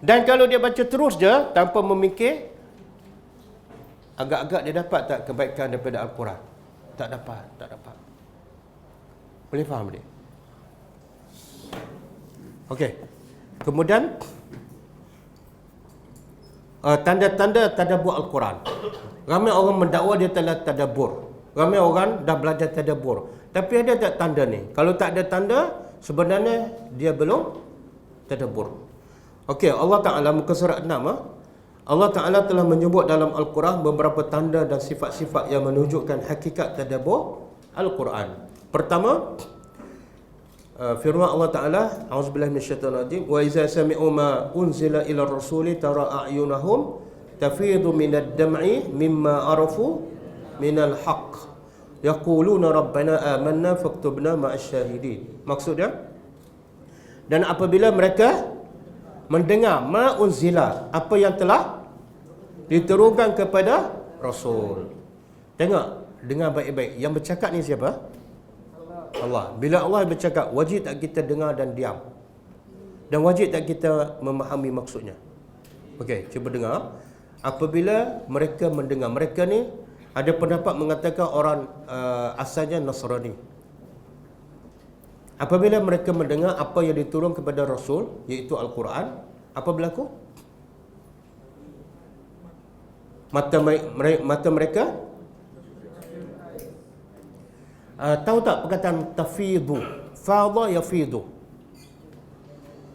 Dan kalau dia baca terus je tanpa memikir, agak-agak dia dapat tak kebaikan daripada Al-Quran? Tak dapat. Boleh faham dia? Okey. Kemudian tanda-tanda tadabbur Al-Quran. Ramai orang mendakwa dia telah tadabbur. Ramai orang dah belajar tadabbur. Tapi ada tak tanda ni? Kalau tak ada tanda, sebenarnya dia belum tadabbur. Okey, Allah Ta'ala muka surat 6. Allah Ta'ala telah menyebut dalam Al-Quran beberapa tanda dan sifat-sifat yang menunjukkan hakikat tadabbur Al-Quran. Pertama, firman Allah Ta'ala, a'udzubillahi minasyaitonir rajim, wa iza sami'u ma unzila ila rasuli tara a'yunahum tafidu minad dam'i mimma arafu minal haqq yaquluna rabbana amanna faktubna ma'asy syahidin. Maksudnya, dan apabila mereka mendengar ma unzila, apa yang telah diturunkan kepada Rasul. Tengok, dengar baik-baik. Yang bercakap ni siapa? Allah. Bila Allah bercakap, wajib tak kita dengar dan diam? Dan wajib tak kita memahami maksudnya? Okey, cuba dengar. Apabila mereka mendengar, mereka ni ada pendapat mengatakan orang asalnya Nasrani. Apabila mereka mendengar apa yang diturun kepada Rasul, iaitu Al-Quran, apa berlaku? Mata mereka tahu tak perkataan tafidu? Fadha yafidu.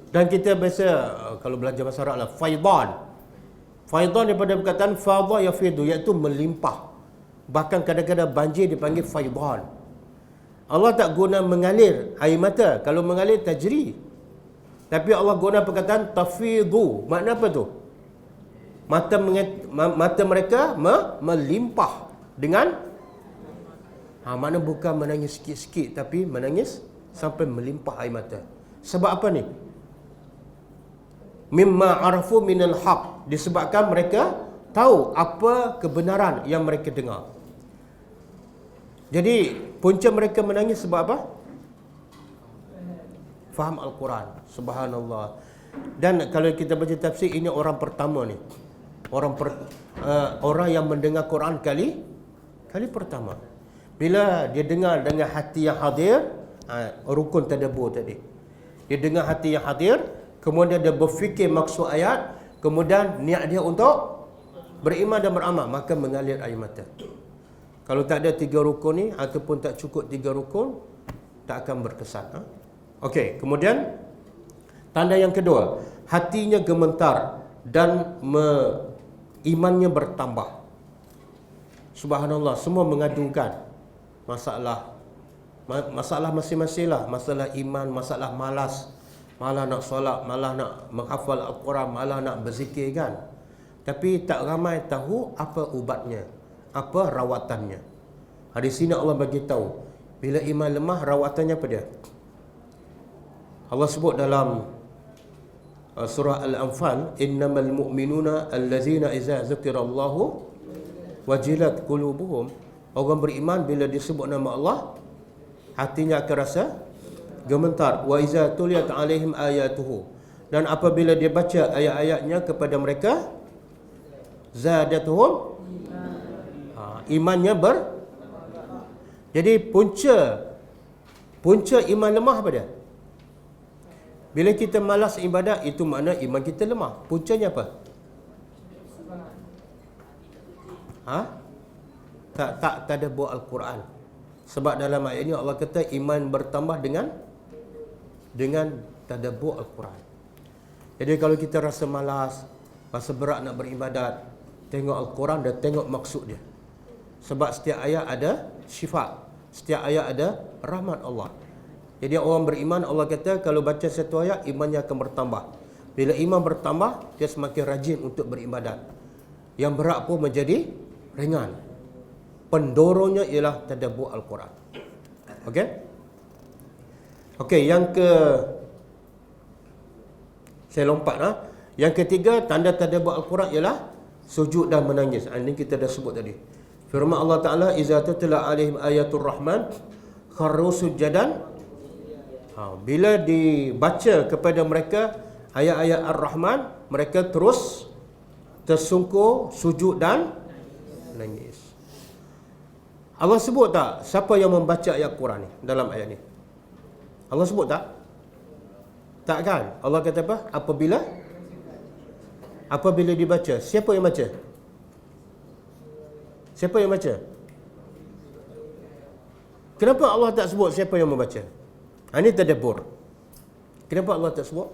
Dan kita biasa kalau belajar bahasa Arab lah, faidan. Faidan daripada perkataan fadha yafidu, iaitu melimpah. Bahkan kadang-kadang banjir dipanggil faidan. Allah tak guna mengalir air mata. Kalau mengalir tajri. Tapi Allah guna perkataan tafidu. Makna apa tu? Mata mereka melimpah dengan makna bukan menangis sikit-sikit, tapi menangis sampai melimpah air mata. Sebab apa ni? Mimma arafu minal haq. Disebabkan mereka tahu apa kebenaran yang mereka dengar. Jadi punca mereka menangis sebab apa? Faham Al-Quran. Subhanallah. Dan kalau kita baca tafsir, ini orang pertama ni. Orang yang mendengar Quran kali pertama. Bila dia dengar dengan hati yang hadir, rukun tadabbur tadi. Dia dengar hati yang hadir, kemudian dia berfikir maksud ayat, kemudian niat dia untuk beriman dan beramal, maka mengalir air mata. Kalau tak ada 3 rukun ni ataupun tak cukup 3 rukun, tak akan berkesan. Okey, kemudian tanda yang kedua, hatinya gemetar dan imannya bertambah. Subhanallah, semua mengadukan masalah masing-masing lah. Masalah iman, masalah malas, malah nak solat, malah nak menghafal Al-Quran, malah nak berzikir kan. Tapi tak ramai tahu apa ubatnya, apa rawatannya. Di sini Allah bagi tahu, bila iman lemah, rawatannya apa dia? Allah sebut dalam surah Al-Anfal, innamal mu'minuna allazina iza zukirallahu wajilat qulubuhum. Orang beriman bila disebut nama Allah, hatinya akan rasa gemetar. Wa iza tuliyat alaihim ayatuhu, dan apabila dia baca ayat-ayatnya kepada mereka, zadatuhum, imannya jadi punca iman lemah apa dia? Bila kita malas ibadat, itu makna iman kita lemah. Puncanya apa? Tak tadabbur Al-Quran. Sebab dalam ayat ini Allah kata iman bertambah dengan tadabbur Al-Quran. Jadi kalau kita rasa malas, rasa berat nak beribadat, tengok Al-Quran dan tengok maksud dia. Sebab setiap ayat ada syifa, setiap ayat ada rahmat Allah. Jadi orang beriman, Allah kata kalau baca satu ayat, imannya akan bertambah. Bila iman bertambah, dia semakin rajin untuk beribadat. Yang berat pun menjadi ringan. Pendorongnya ialah tadabbur Al-Quran. Okey? Okey, saya lompat. Yang ketiga, tanda tadabbur Al-Quran ialah sujud dan menangis. Ini kita dah sebut tadi. Firman Allah Ta'ala, iza tutla alaihim ayatul rahman kharru sujadan. Bila dibaca kepada mereka ayat-ayat Ar-Rahman, mereka terus tersungkur, sujud dan menangis. Allah sebut tak siapa yang membaca ayat Quran ni dalam ayat ni? Allah sebut tak? Tak kan? Allah kata apa? Apabila dibaca, siapa yang baca? Siapa yang baca? Kenapa Allah tak sebut siapa yang membaca? Ini tadabbur. Kenapa Allah tak sebut?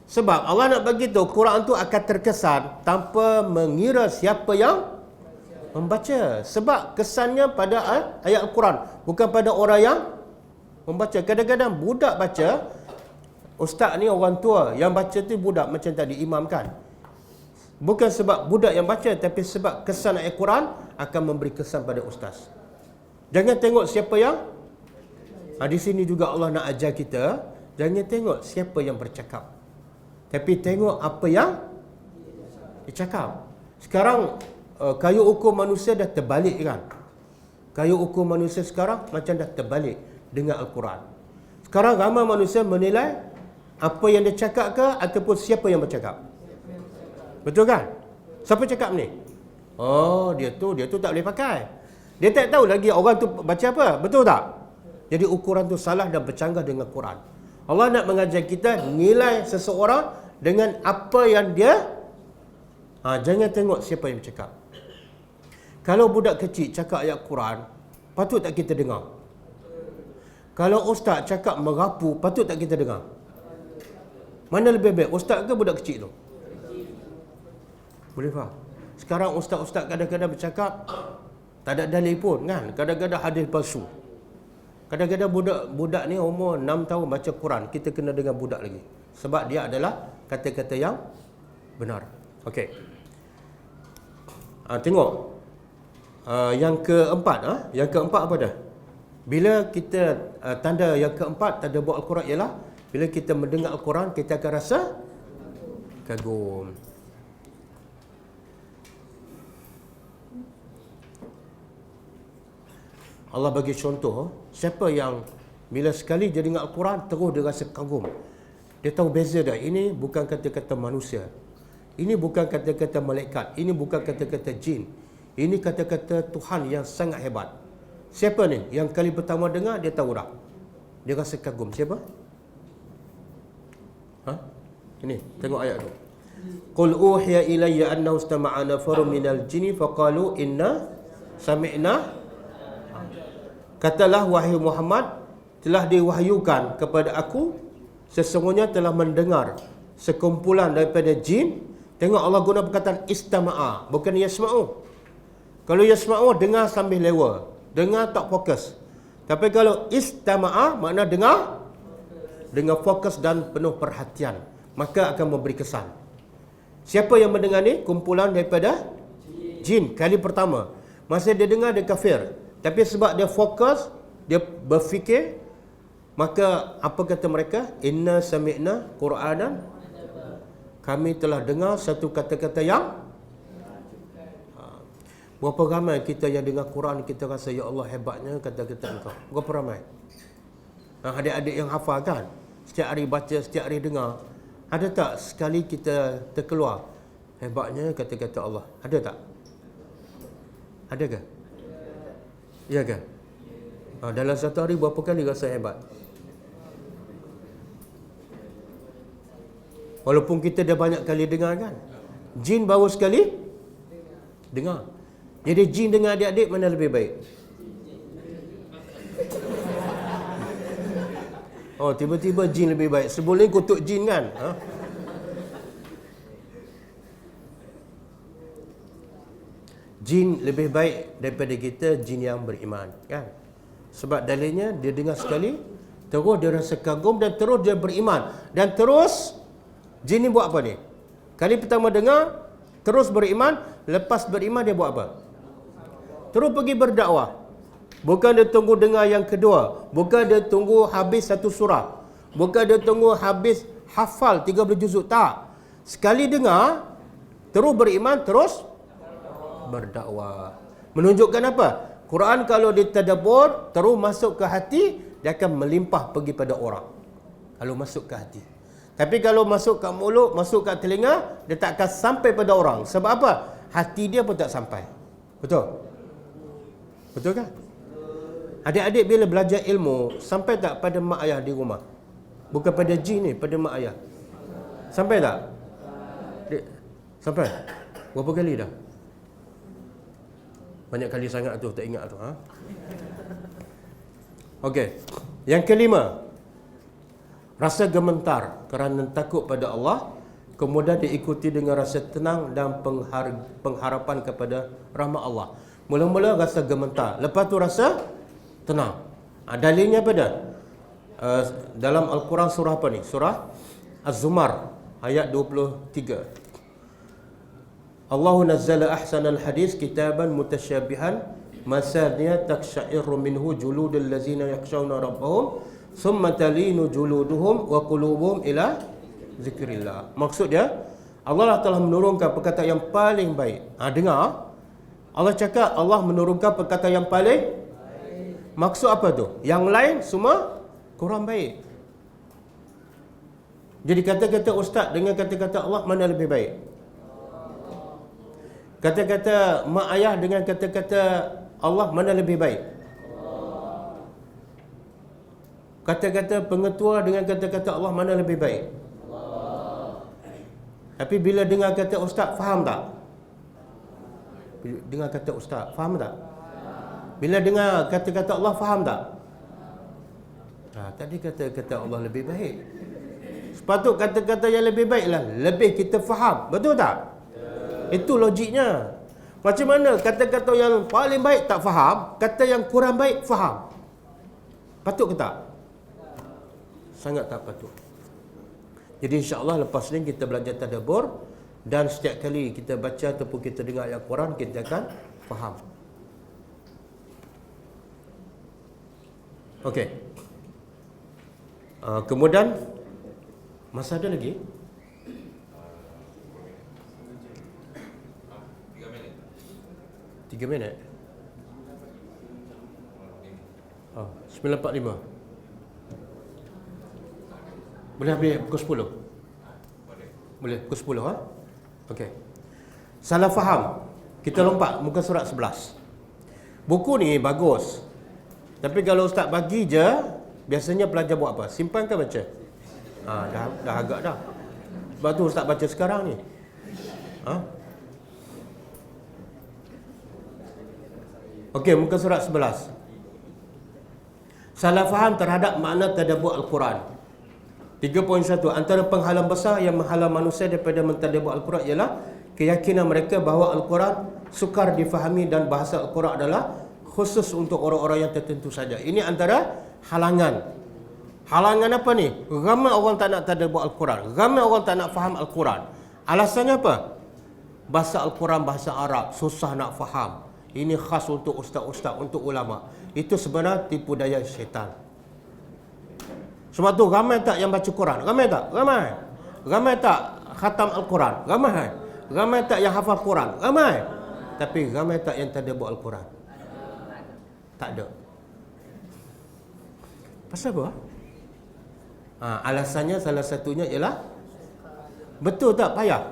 Sebab Allah nak bagi tahu Quran tu akan terkesan tanpa mengira siapa yang membaca. Sebab kesannya pada ayat Al-Quran, bukan pada orang yang membaca. Kadang-kadang budak baca, ustaz ni orang tua, yang baca tu budak macam tadi imam kan. Bukan sebab budak yang baca, tapi sebab kesan ayat Quran akan memberi kesan pada ustaz. Jangan tengok siapa yang di sini juga Allah nak ajar kita, jangan tengok siapa yang bercakap, tapi tengok apa yang dicakap. Sekarang kayu ukur manusia dah terbalik kan. Kayu ukur manusia sekarang macam dah terbalik dengan Al-Quran. Sekarang ramai manusia menilai apa yang dia cakap ke ataupun siapa yang bercakap. Betul kan? Siapa cakap ni? Oh, dia tu tak boleh pakai. Dia tak tahu lagi orang tu baca apa. Betul tak? Jadi ukuran tu salah dan bercanggah dengan Quran. Allah nak mengajar kita nilai seseorang dengan apa yang dia jangan tengok siapa yang bercakap. Kalau budak kecil cakap ayat Quran, patut tak kita dengar? Kalau ustaz cakap merapu, patut tak kita dengar? Mana lebih baik, ustaz ke budak kecil tu? Boleh faham? Sekarang ustaz-ustaz kadang-kadang bercakap tak ada dalil pun kan. Kadang-kadang hadis palsu. Kadang-kadang budak ni umur 6 tahun baca Quran, kita kena dengan budak lagi. Sebab dia adalah kata-kata yang benar. Okey. Tengok. Yang keempat apa dah? Bila kita tanda yang keempat tadabbur Al-Quran ialah bila kita mendengar Al-Quran, kita akan rasa kagum. Allah bagi contoh, siapa yang bila sekali dia dengar Al-Quran terus dia rasa kagum. Dia tahu beza dah, ini bukan kata-kata manusia. Ini bukan kata-kata malaikat, ini bukan kata-kata jin. Ini kata-kata Tuhan yang sangat hebat. Siapa ni? Yang kali pertama dengar dia tahu dah. Dia rasa kagum. Siapa? Ha? Ini, tengok ayat tu. Qul uhiya ilayya annahu istama'a nafarun minal jinni faqalu inna sami'na. Katalah wahai Muhammad, telah diwahyukan kepada aku sesungguhnya telah mendengar sekumpulan daripada jin. Tengok Allah guna perkataan istama'a, bukan yasma'u. Kalau yasma'u dengar sambil lewa, dengar tak fokus. Tapi kalau istama'a makna dengar dengan fokus dan penuh perhatian, maka akan memberi kesan. Siapa yang mendengar ni? Kumpulan daripada jin. Kali pertama masa dia dengar dia kafir, tapi sebab dia fokus, dia berfikir, maka apa kata mereka? Inna sami'na Qur'anan, kami telah dengar satu kata-kata yang berapa ramai kita yang dengar Quran kita rasa ya Allah hebatnya kata-kata engkau. Berapa ramai? Adik-adik yang hafal kan, setiap hari baca, setiap hari dengar. Ada tak sekali kita terkeluar hebatnya kata-kata Allah? Ada tak? Ada ke? Ya ke? Dalam satu hari berapa kali rasa hebat? Walaupun kita dah banyak kali dengar kan. Jin baru sekali dengar. Jadi jin dengan adik-adik mana lebih baik? Oh, tiba-tiba jin lebih baik. Sebelum ni kutuk jin kan? Jin lebih baik daripada kita, jin yang beriman kan? Sebab dalilnya dia dengar sekali, terus dia rasa kagum dan terus dia beriman. Dan terus jin ni buat apa ni? Kali pertama dengar, terus beriman. Lepas beriman dia buat apa? Terus pergi berdakwah. Bukan dia tunggu dengar yang kedua, bukan dia tunggu habis satu surah, bukan dia tunggu habis hafal 30 juzuk, tak. Sekali dengar, terus beriman, terus berdakwah. Menunjukkan apa? Quran kalau ditadabbur, terus masuk ke hati, dia akan melimpah pergi pada orang. Kalau masuk ke hati. Tapi kalau masuk ke mulut, masuk ke telinga, dia tak akan sampai pada orang. Sebab apa? Hati dia pun tak sampai. Betul? Betul kan? Adik-adik bila belajar ilmu, sampai tak pada mak ayah di rumah? Bukan pada jin ni, pada mak ayah. Sampai tak? Sampai? Berapa kali dah? Banyak kali sangat tu, tak ingat tu. Okey. Yang kelima, rasa gemetar kerana takut pada Allah, kemudian diikuti dengan rasa tenang dan pengharapan kepada rahmat Allah. Mula-mula rasa gemetar, lepas tu rasa tenang. Dalilnya apa dah? Dalam Al-Quran surah apa ni? Surah Az-Zumar ayat 23. Allahu nazzala ahsanal hadis kitaban mutasyabihan masaniya taksyairu minhu juludul ladzina yakhshawna rabbahum thumma talinu juluduhum wa qulubuhum ila zikrillah. Maksud dia, Allah telah menurunkan perkataan yang paling baik. Dengar. Allah cakap Allah menurunkan perkataan yang paling. Maksud apa tu? Yang lain semua kurang baik. Jadi kata-kata ustaz dengan kata-kata Allah mana lebih baik? Kata-kata mak ayah dengan kata-kata Allah mana lebih baik? Kata-kata pengetua dengan kata-kata Allah mana lebih baik? Tapi bila dengar kata ustaz, faham tak? Bila dengar kata ustaz, faham tak? Bila dengar kata-kata Allah, faham tak? Tadi kata-kata Allah lebih baik. Sepatut kata-kata yang lebih baik lah, lebih kita faham. Betul tak? Itu logiknya. Macam mana kata-kata yang paling baik tak faham, kata yang kurang baik faham? Patut ke tak? Sangat tak patut. Jadi insya-Allah lepas ni kita belajar tadabbur, dan setiap kali kita baca ataupun kita dengar ayat Quran, kita akan faham. Okey. Kemudian masa ada lagi? 3 minit. 9.45. Boleh habis pukul 10? Boleh pukul 10 Okey. Salah faham. Kita lompat muka surat 11. Buku ni bagus. Tapi kalau ustaz bagi je, biasanya pelajar buat apa? Simpan ke baca? Dah agak dah. Sebab tu Ustaz baca sekarang ni. Okey, muka surat 11. Salah faham terhadap makna tadabbur Al-Quran. 3.1. Antara penghalang besar yang menghalang manusia daripada mentadabbur Al-Quran ialah keyakinan mereka bahawa Al-Quran sukar difahami dan bahasa Al-Quran adalah khusus untuk orang-orang yang tertentu saja. Ini antara halangan. Halangan apa ni? Ramai orang tak nak tadabbur Al-Quran. Ramai orang tak nak faham Al-Quran. Alasannya apa? Bahasa Al-Quran bahasa Arab, susah nak faham. Ini khas untuk ustaz-ustaz, untuk ulama. Itu sebenarnya tipu daya syaitan. Sebab tu ramai tak yang baca Quran? Ramai tak? Ramai. Ramai tak khatam Al-Quran? Ramai. Ramai tak yang hafal Quran? Ramai. Tapi ramai tak yang tadabbur Al-Quran? Tak ada. Pasal apa? Alasannya salah satunya ialah betul tak payah?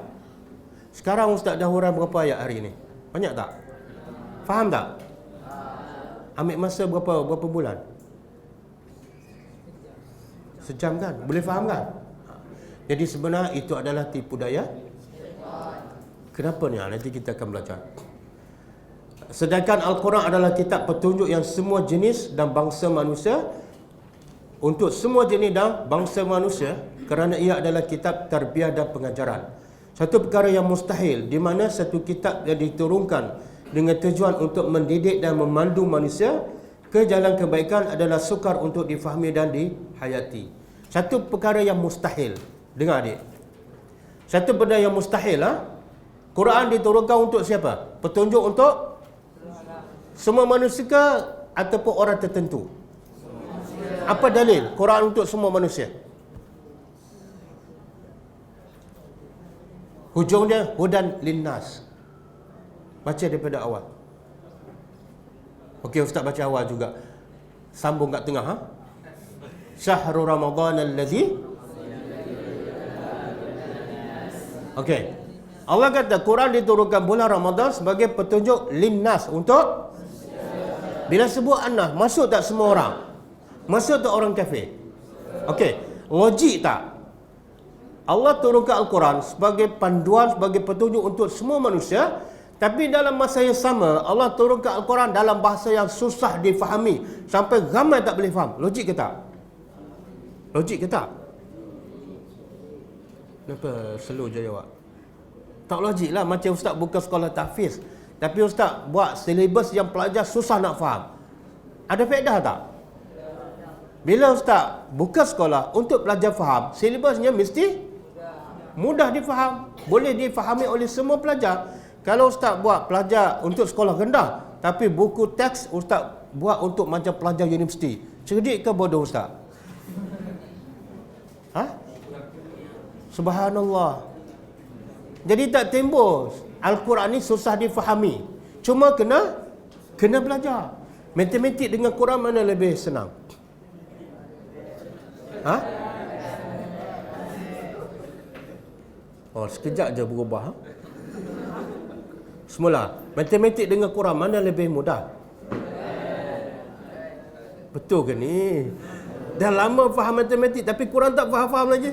Sekarang Ustaz dah huraian berapa ayat hari ni? Banyak tak? Faham tak? Ambil masa berapa bulan? Sejam kan? Boleh faham kan? Jadi sebenarnya itu adalah tipu daya. Kenapa ni? Nanti kita akan belajar. Sedangkan Al-Quran adalah kitab petunjuk yang semua jenis dan bangsa manusia, untuk semua jenis dan bangsa manusia, kerana ia adalah kitab tarbiyah dan pengajaran. Satu perkara yang mustahil, di mana satu kitab yang diturunkan dengan tujuan untuk mendidik dan memandu manusia ke jalan kebaikan adalah sukar untuk difahami dan dihayati. Satu perkara yang mustahil. Dengar adik. Satu benda yang mustahil. Quran diturunkan untuk siapa? Petunjuk untuk semua manusia ke ataupun orang tertentu? Apa dalil Quran untuk semua manusia? Hujungnya hudan linnas. Baca daripada awal. Okey, Ustaz baca awal juga. Sambung kat tengah. Syahrul Ramadan allazi. Okey. Allah kata Quran diturunkan bulan Ramadan sebagai petunjuk linnas, untuk bila sebut annas, masuk tak semua orang? Masuk tak orang kafir? Okey, logik tak? Allah turunkan Al-Quran sebagai panduan, sebagai petunjuk untuk semua manusia, tapi dalam masa yang sama Allah turunkan Al-Quran dalam bahasa yang susah difahami sampai ramai tak boleh faham. Logik ke tak? Logik ke tak? Kenapa slow je jawab? Tak logik lah. Macam Ustaz buka sekolah tahfiz, tapi Ustaz buat silibus yang pelajar susah nak faham. Ada faedah tak? Bila Ustaz buka sekolah untuk pelajar faham, silibusnya mesti mudah difaham, boleh difahami oleh semua pelajar. Kalau Ustaz buat pelajar untuk sekolah rendah, tapi buku teks Ustaz buat untuk macam pelajar universiti, cerdik ke bodoh Ustaz? Subhanallah. Jadi tak timbul Al-Quran ni susah difahami. Cuma kena belajar. Matematik dengan Quran mana lebih senang? Oh, sekejap je berubah. Semula, matematik dengan Quran mana lebih mudah? Betul ke ni? Dah lama faham matematik tapi Quran tak faham-faham lagi.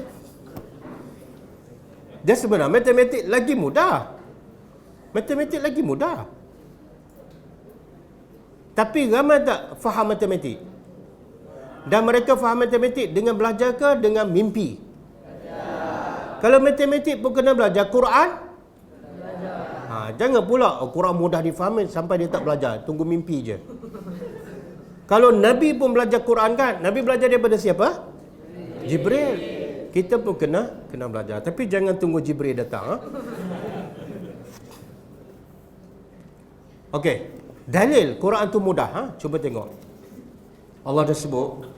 Dia sebenarnya matematik lagi mudah. Matematik lagi mudah. Tapi ramai tak faham matematik? Dan mereka faham matematik dengan belajar ke dengan mimpi? Kalau matematik pun kena belajar, Quran? Jangan pula Quran mudah difahami sampai dia tak belajar, tunggu mimpi je. Kalau Nabi pun belajar Quran kan, Nabi belajar daripada siapa? Jibril. Kita pun kena belajar. Tapi jangan tunggu Jibril datang. Okey. Dalil Quran tu mudah. Cuba tengok. Allah dah sebut.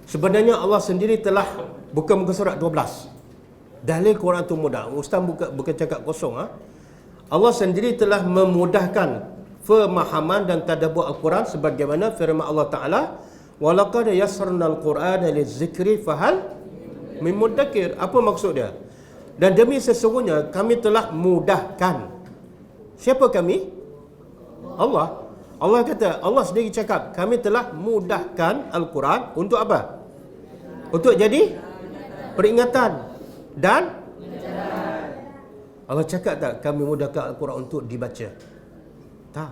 Sebenarnya Allah sendiri telah buka muka surat 12. Dalil Quran tu mudah. Ustaz bukan cakap kosong. Allah sendiri telah memudahkan pemahaman dan tadabbur Al-Quran sebagaimana firman Allah Ta'ala, walaqad yassarnal Qur'ana lizikri fahal min muddakir. Apa maksud dia? Dan demi sesungguhnya kami telah mudahkan. Siapa kami? Allah. Allah kata, Allah sendiri cakap, kami telah mudahkan Al-Quran untuk apa? Untuk jadi peringatan dan Allah cakap tak kami mudahkan Al-Quran untuk dibaca? Tak.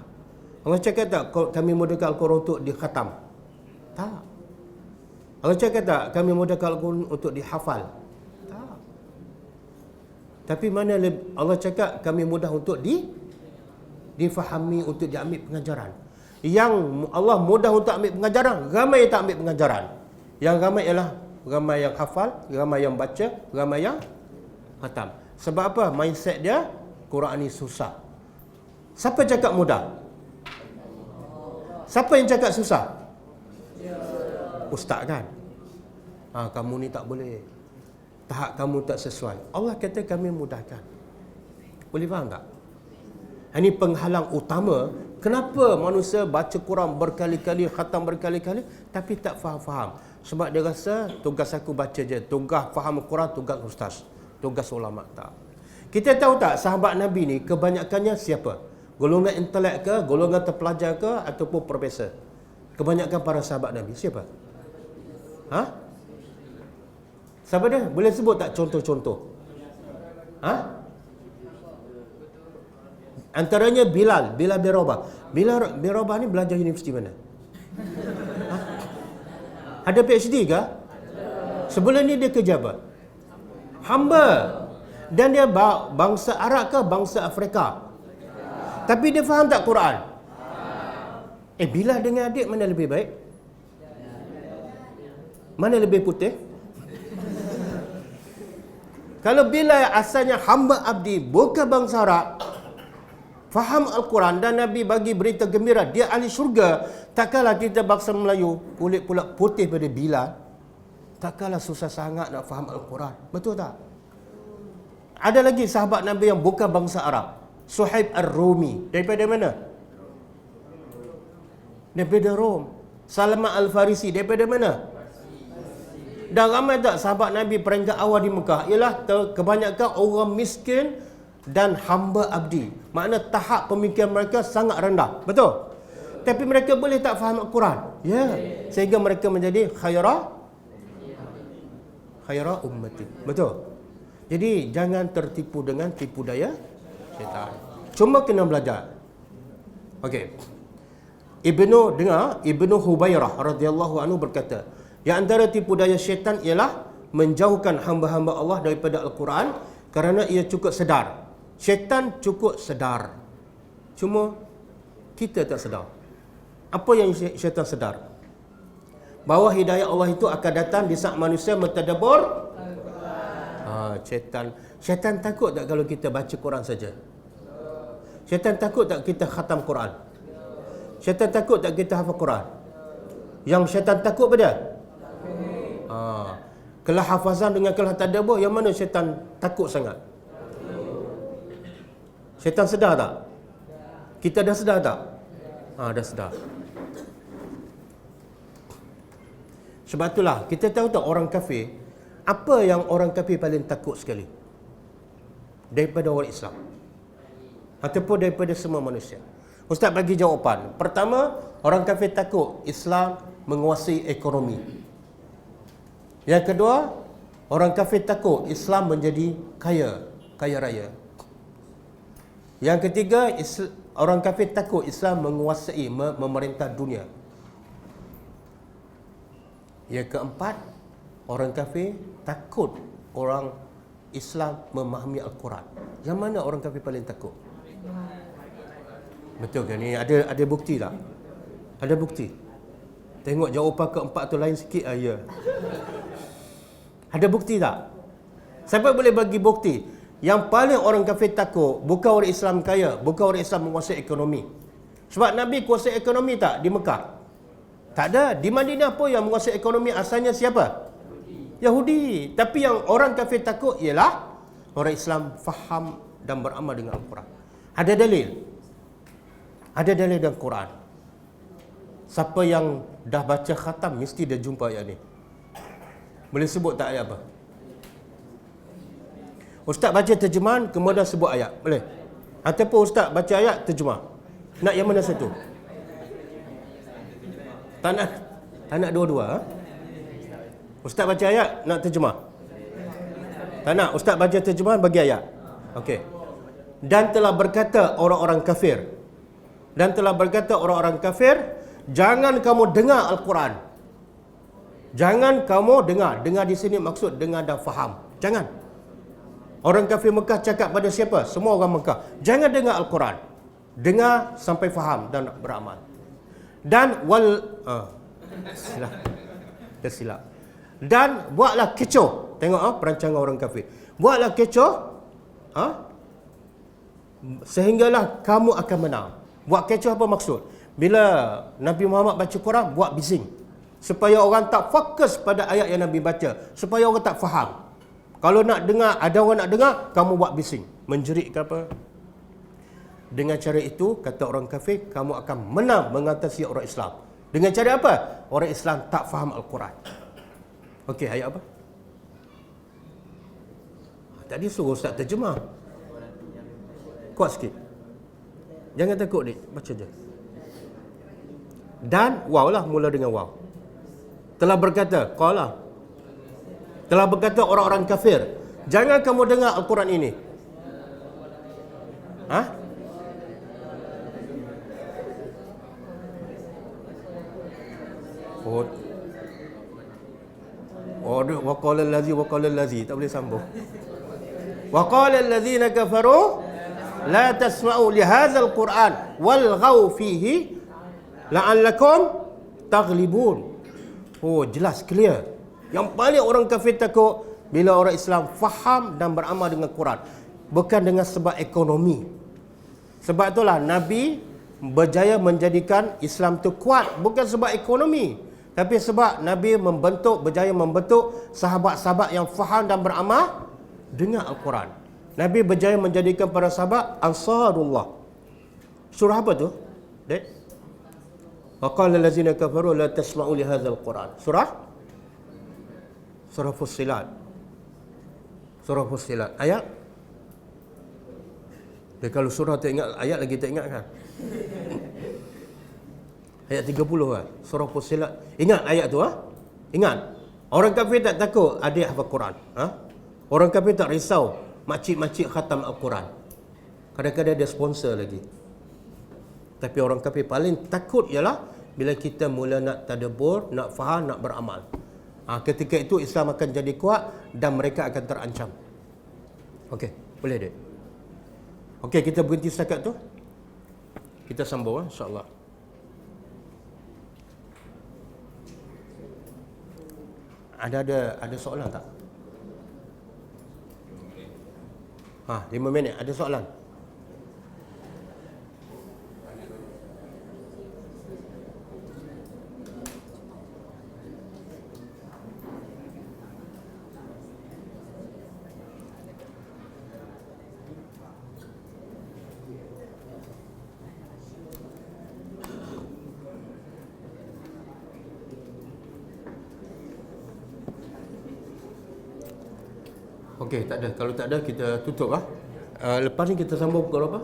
Allah cakap tak kami mudahkan Al-Quran untuk dikhatam? Tak. Allah cakap tak kami mudahkan Al-Quran untuk dihafal? Tak. Tapi mana Allah cakap kami mudah untuk difahami, untuk diambil pengajaran. Yang Allah mudah untuk ambil pengajaran, ramai yang tak ambil pengajaran. Yang ramai ialah ramai yang hafal, ramai yang baca, ramai yang khatam. Sebab apa? Mindset dia Quran ni susah. Siapa cakap mudah? Siapa yang cakap susah? Ustaz kan? Kamu ni tak boleh. Tahap kamu tak sesuai. Allah kata kami mudahkan. Boleh faham tak? Ini penghalang utama kenapa manusia baca Quran berkali-kali, khatam berkali-kali tapi tak faham-faham. Sebab dia rasa tugas aku baca je, tugas faham Quran tugas ustaz, tugas ulama. Tak. Kita tahu tak sahabat Nabi ni kebanyakannya siapa? Golongan intelek ke, golongan terpelajar ke ataupun profesor? Kebanyakan para sahabat Nabi siapa? Siapa dia? Boleh sebut tak contoh-contoh? Antaranya Bilal bin Rabah. Bilal bin Rabah ni belajar universiti mana? Ada PhD ke? Sebelum ni dia kerja apa? Hamba. Dan dia bangsa Arab ke bangsa Afrika? Tapi dia faham tak Quran? Bilal dengan adik mana lebih baik? Mana lebih putih? Kalau Bilal asalnya hamba abdi, bukan bangsa Arab, faham Al-Quran dan Nabi bagi berita gembira dia ahli syurga, takkanlah kita bangsa Melayu kulit pula putih pada Bilal, takkanlah susah sangat nak faham Al-Quran. Betul tak? Ada lagi sahabat Nabi yang bukan bangsa Arab, Suhaib Ar-Rumi. Daripada mana? Daripada Rom. Salman Al-Farisi daripada mana? Dan ramai tak sahabat Nabi peringkat awal di Mekah ialah kebanyakan orang miskin dan hamba abdi. Makna tahap pemikiran mereka sangat rendah. Betul? Tapi mereka boleh tak faham Al-Quran? Ya. Sehingga mereka menjadi khaira ummati. Betul? Jadi jangan tertipu dengan tipu daya syaitan. Cuma kena belajar. Okey. Ibnu Hubairah radhiyallahu anhu berkata, yang antara tipu daya syaitan ialah menjauhkan hamba-hamba Allah daripada Al-Quran kerana ia cukup sedar. Syaitan cukup sedar. Cuma kita tak sedar. Apa yang syaitan sedar? Bahawa hidayah Allah itu akan datang di saat manusia mentadabbur. Syaitan takut tak kalau kita baca Quran saja? Syaitan takut tak kita khatam Quran? Syaitan takut tak kita hafal Quran? Yang syaitan takut pada? Kelah hafazan dengan kelah tadabbur, yang mana syaitan takut sangat? Syaitan sedar tak? Kita dah sedar tak? Dah sedar. Sebab itulah kita tahu tak orang kafir, apa yang orang kafir paling takut sekali? Daripada orang Islam ataupun daripada semua manusia? Ustaz bagi jawapan. Pertama, orang kafir takut Islam menguasai ekonomi. Yang kedua, orang kafir takut Islam menjadi kaya raya. Yang ketiga, orang kafir takut Islam menguasai, memerintah dunia. Yang keempat, orang kafir takut orang Islam memahami Al-Quran. Yang mana orang kafir paling takut? Betul ke ni? Ada bukti tak? Ada bukti? Tengok jawapan keempat tu lain sikit. Ya. Ada bukti tak? Siapa boleh bagi bukti? Yang paling orang kafir takut bukan orang Islam kaya, bukan orang Islam menguasai ekonomi. Sebab Nabi kuasai ekonomi tak di Mekah? Tak ada. Di Madinah pun yang menguasai ekonomi asalnya siapa? Yahudi. Tapi yang orang kafir takut ialah orang Islam faham dan beramal dengan Al-Quran. Ada dalil. Ada dalil dalam Quran. Siapa yang dah baca khatam mesti dia jumpa ayat ni. Boleh sebut tak ayat apa? Ustaz baca terjemahan kemudian sebut ayat. Boleh? Ataupun Ustaz baca ayat terjemah. Nak yang mana satu? Tak nak dua-dua. Ustaz baca ayat nak terjemah. Tak nak? Ustaz baca terjemahan bagi ayat. Okey. Dan telah berkata orang-orang kafir. Dan telah berkata orang-orang kafir, jangan kamu dengar Al-Quran. Jangan kamu dengar. Dengar di sini maksud dengar dan faham. Jangan. Orang kafir Mekah cakap pada siapa? Semua orang Mekah. Jangan dengar Al-Quran. Dengar sampai faham dan beramal. Dan tersilap. Dan buatlah kecoh. Tengok perancangan orang kafir. Buatlah kecoh. Sehinggalah kamu akan menang. Buat kecoh apa maksud? Bila Nabi Muhammad baca Quran, buat bising. Supaya orang tak fokus pada ayat yang Nabi baca. Supaya orang tak faham. Kalau nak dengar, ada orang nak dengar, kamu buat bising. Menjerit ke apa? Dengan cara itu, kata orang kafir, kamu akan menang mengatasi orang Islam. Dengan cara apa? Orang Islam tak faham Al-Quran. Okey, ayat apa? Tadi suruh Ustaz terjemah. Kuat sikit. Jangan takut, Dik. Baca je. Dan, waw lah, mula dengan waw. Telah berkata, qala. Telah berkata orang-orang kafir, jangan kamu dengar Al-Quran ini. Waqala allazi tak boleh sambung. Waqala allazina kafaru la tasma'u li hadzal Qur'an walghaw fihi la'allakum taghlibun. Oh, jelas, clear. Yang paling orang kafir takut bila orang Islam faham dan beramal dengan Quran. Bukan dengan sebab ekonomi. Sebab itulah Nabi berjaya menjadikan Islam tu kuat. Bukan sebab ekonomi. Tapi sebab Nabi berjaya membentuk sahabat-sahabat yang faham dan beramal dengan Al-Quran. Nabi berjaya menjadikan para sahabat Ansarullah. Surah apa tu? Dek? Waqala allazina kafaru la tasma'u li hadzal Quran. Surah Fussilat. Surah Fussilat. Ayat? Dan kalau surah tak ingat, ayat lagi tak ingat kan? Ayat 30 kan? Surah Fussilat. Ingat ayat tu Ingat. Orang kafir tak takut adik hafal Quran. Orang kafir tak risau makcik-makcik khatam Al-Quran. Kadang-kadang dia sponsor lagi. Tapi orang kafir paling takut ialah bila kita mula nak tadabbur, nak faham, nak beramal. Ketika itu Islam akan jadi kuat dan mereka akan terancam. Okey, boleh dek? Okey, kita berhenti setakat tu. Kita sambung insya-Allah. Ada soalan tak? 5 minit. Ada soalan? Okey, tak ada. Kalau tak ada, kita tutup lepas ni kita sambung pukul berapa?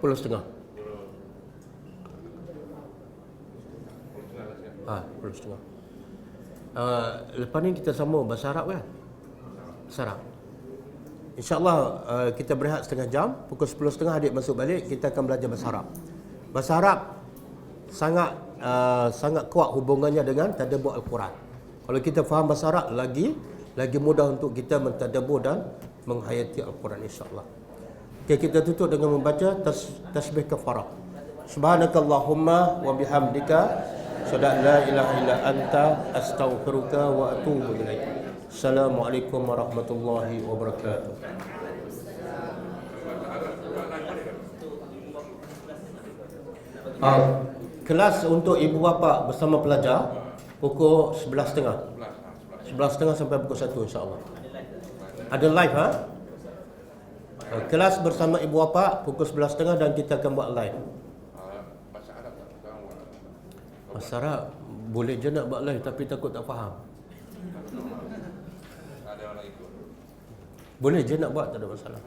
10.30. 10.30. Lepas ni kita sambung bahasa Arab kan? Bahasa Arab. InsyaAllah kita berehat setengah jam. Pukul 10.30 adik masuk balik. Kita akan belajar bahasa Arab. Bahasa Arab sangat kuat hubungannya dengan tadabbur Al-Quran. Kalau kita faham bahasa Arab, lagi mudah untuk kita mentadabbur dan menghayati Al-Quran insya-Allah. Okay, kita tutup dengan membaca tasbih kafarah. Subhanakallahumma wa bihamdika asyhadu an la ilaha illa anta astaghfiruka wa atubu ilaik. Assalamualaikum warahmatullahi wabarakatuh. Kelas untuk ibu bapa bersama pelajar pukul 11.30. 11.30 sampai pukul 1 insya-Allah. Ada live kelas bersama ibu bapa pukul 11.30 dan kita akan buat live. Bahasa Arab boleh je nak buat live tapi takut tak faham. Boleh je nak buat, tak ada masalah.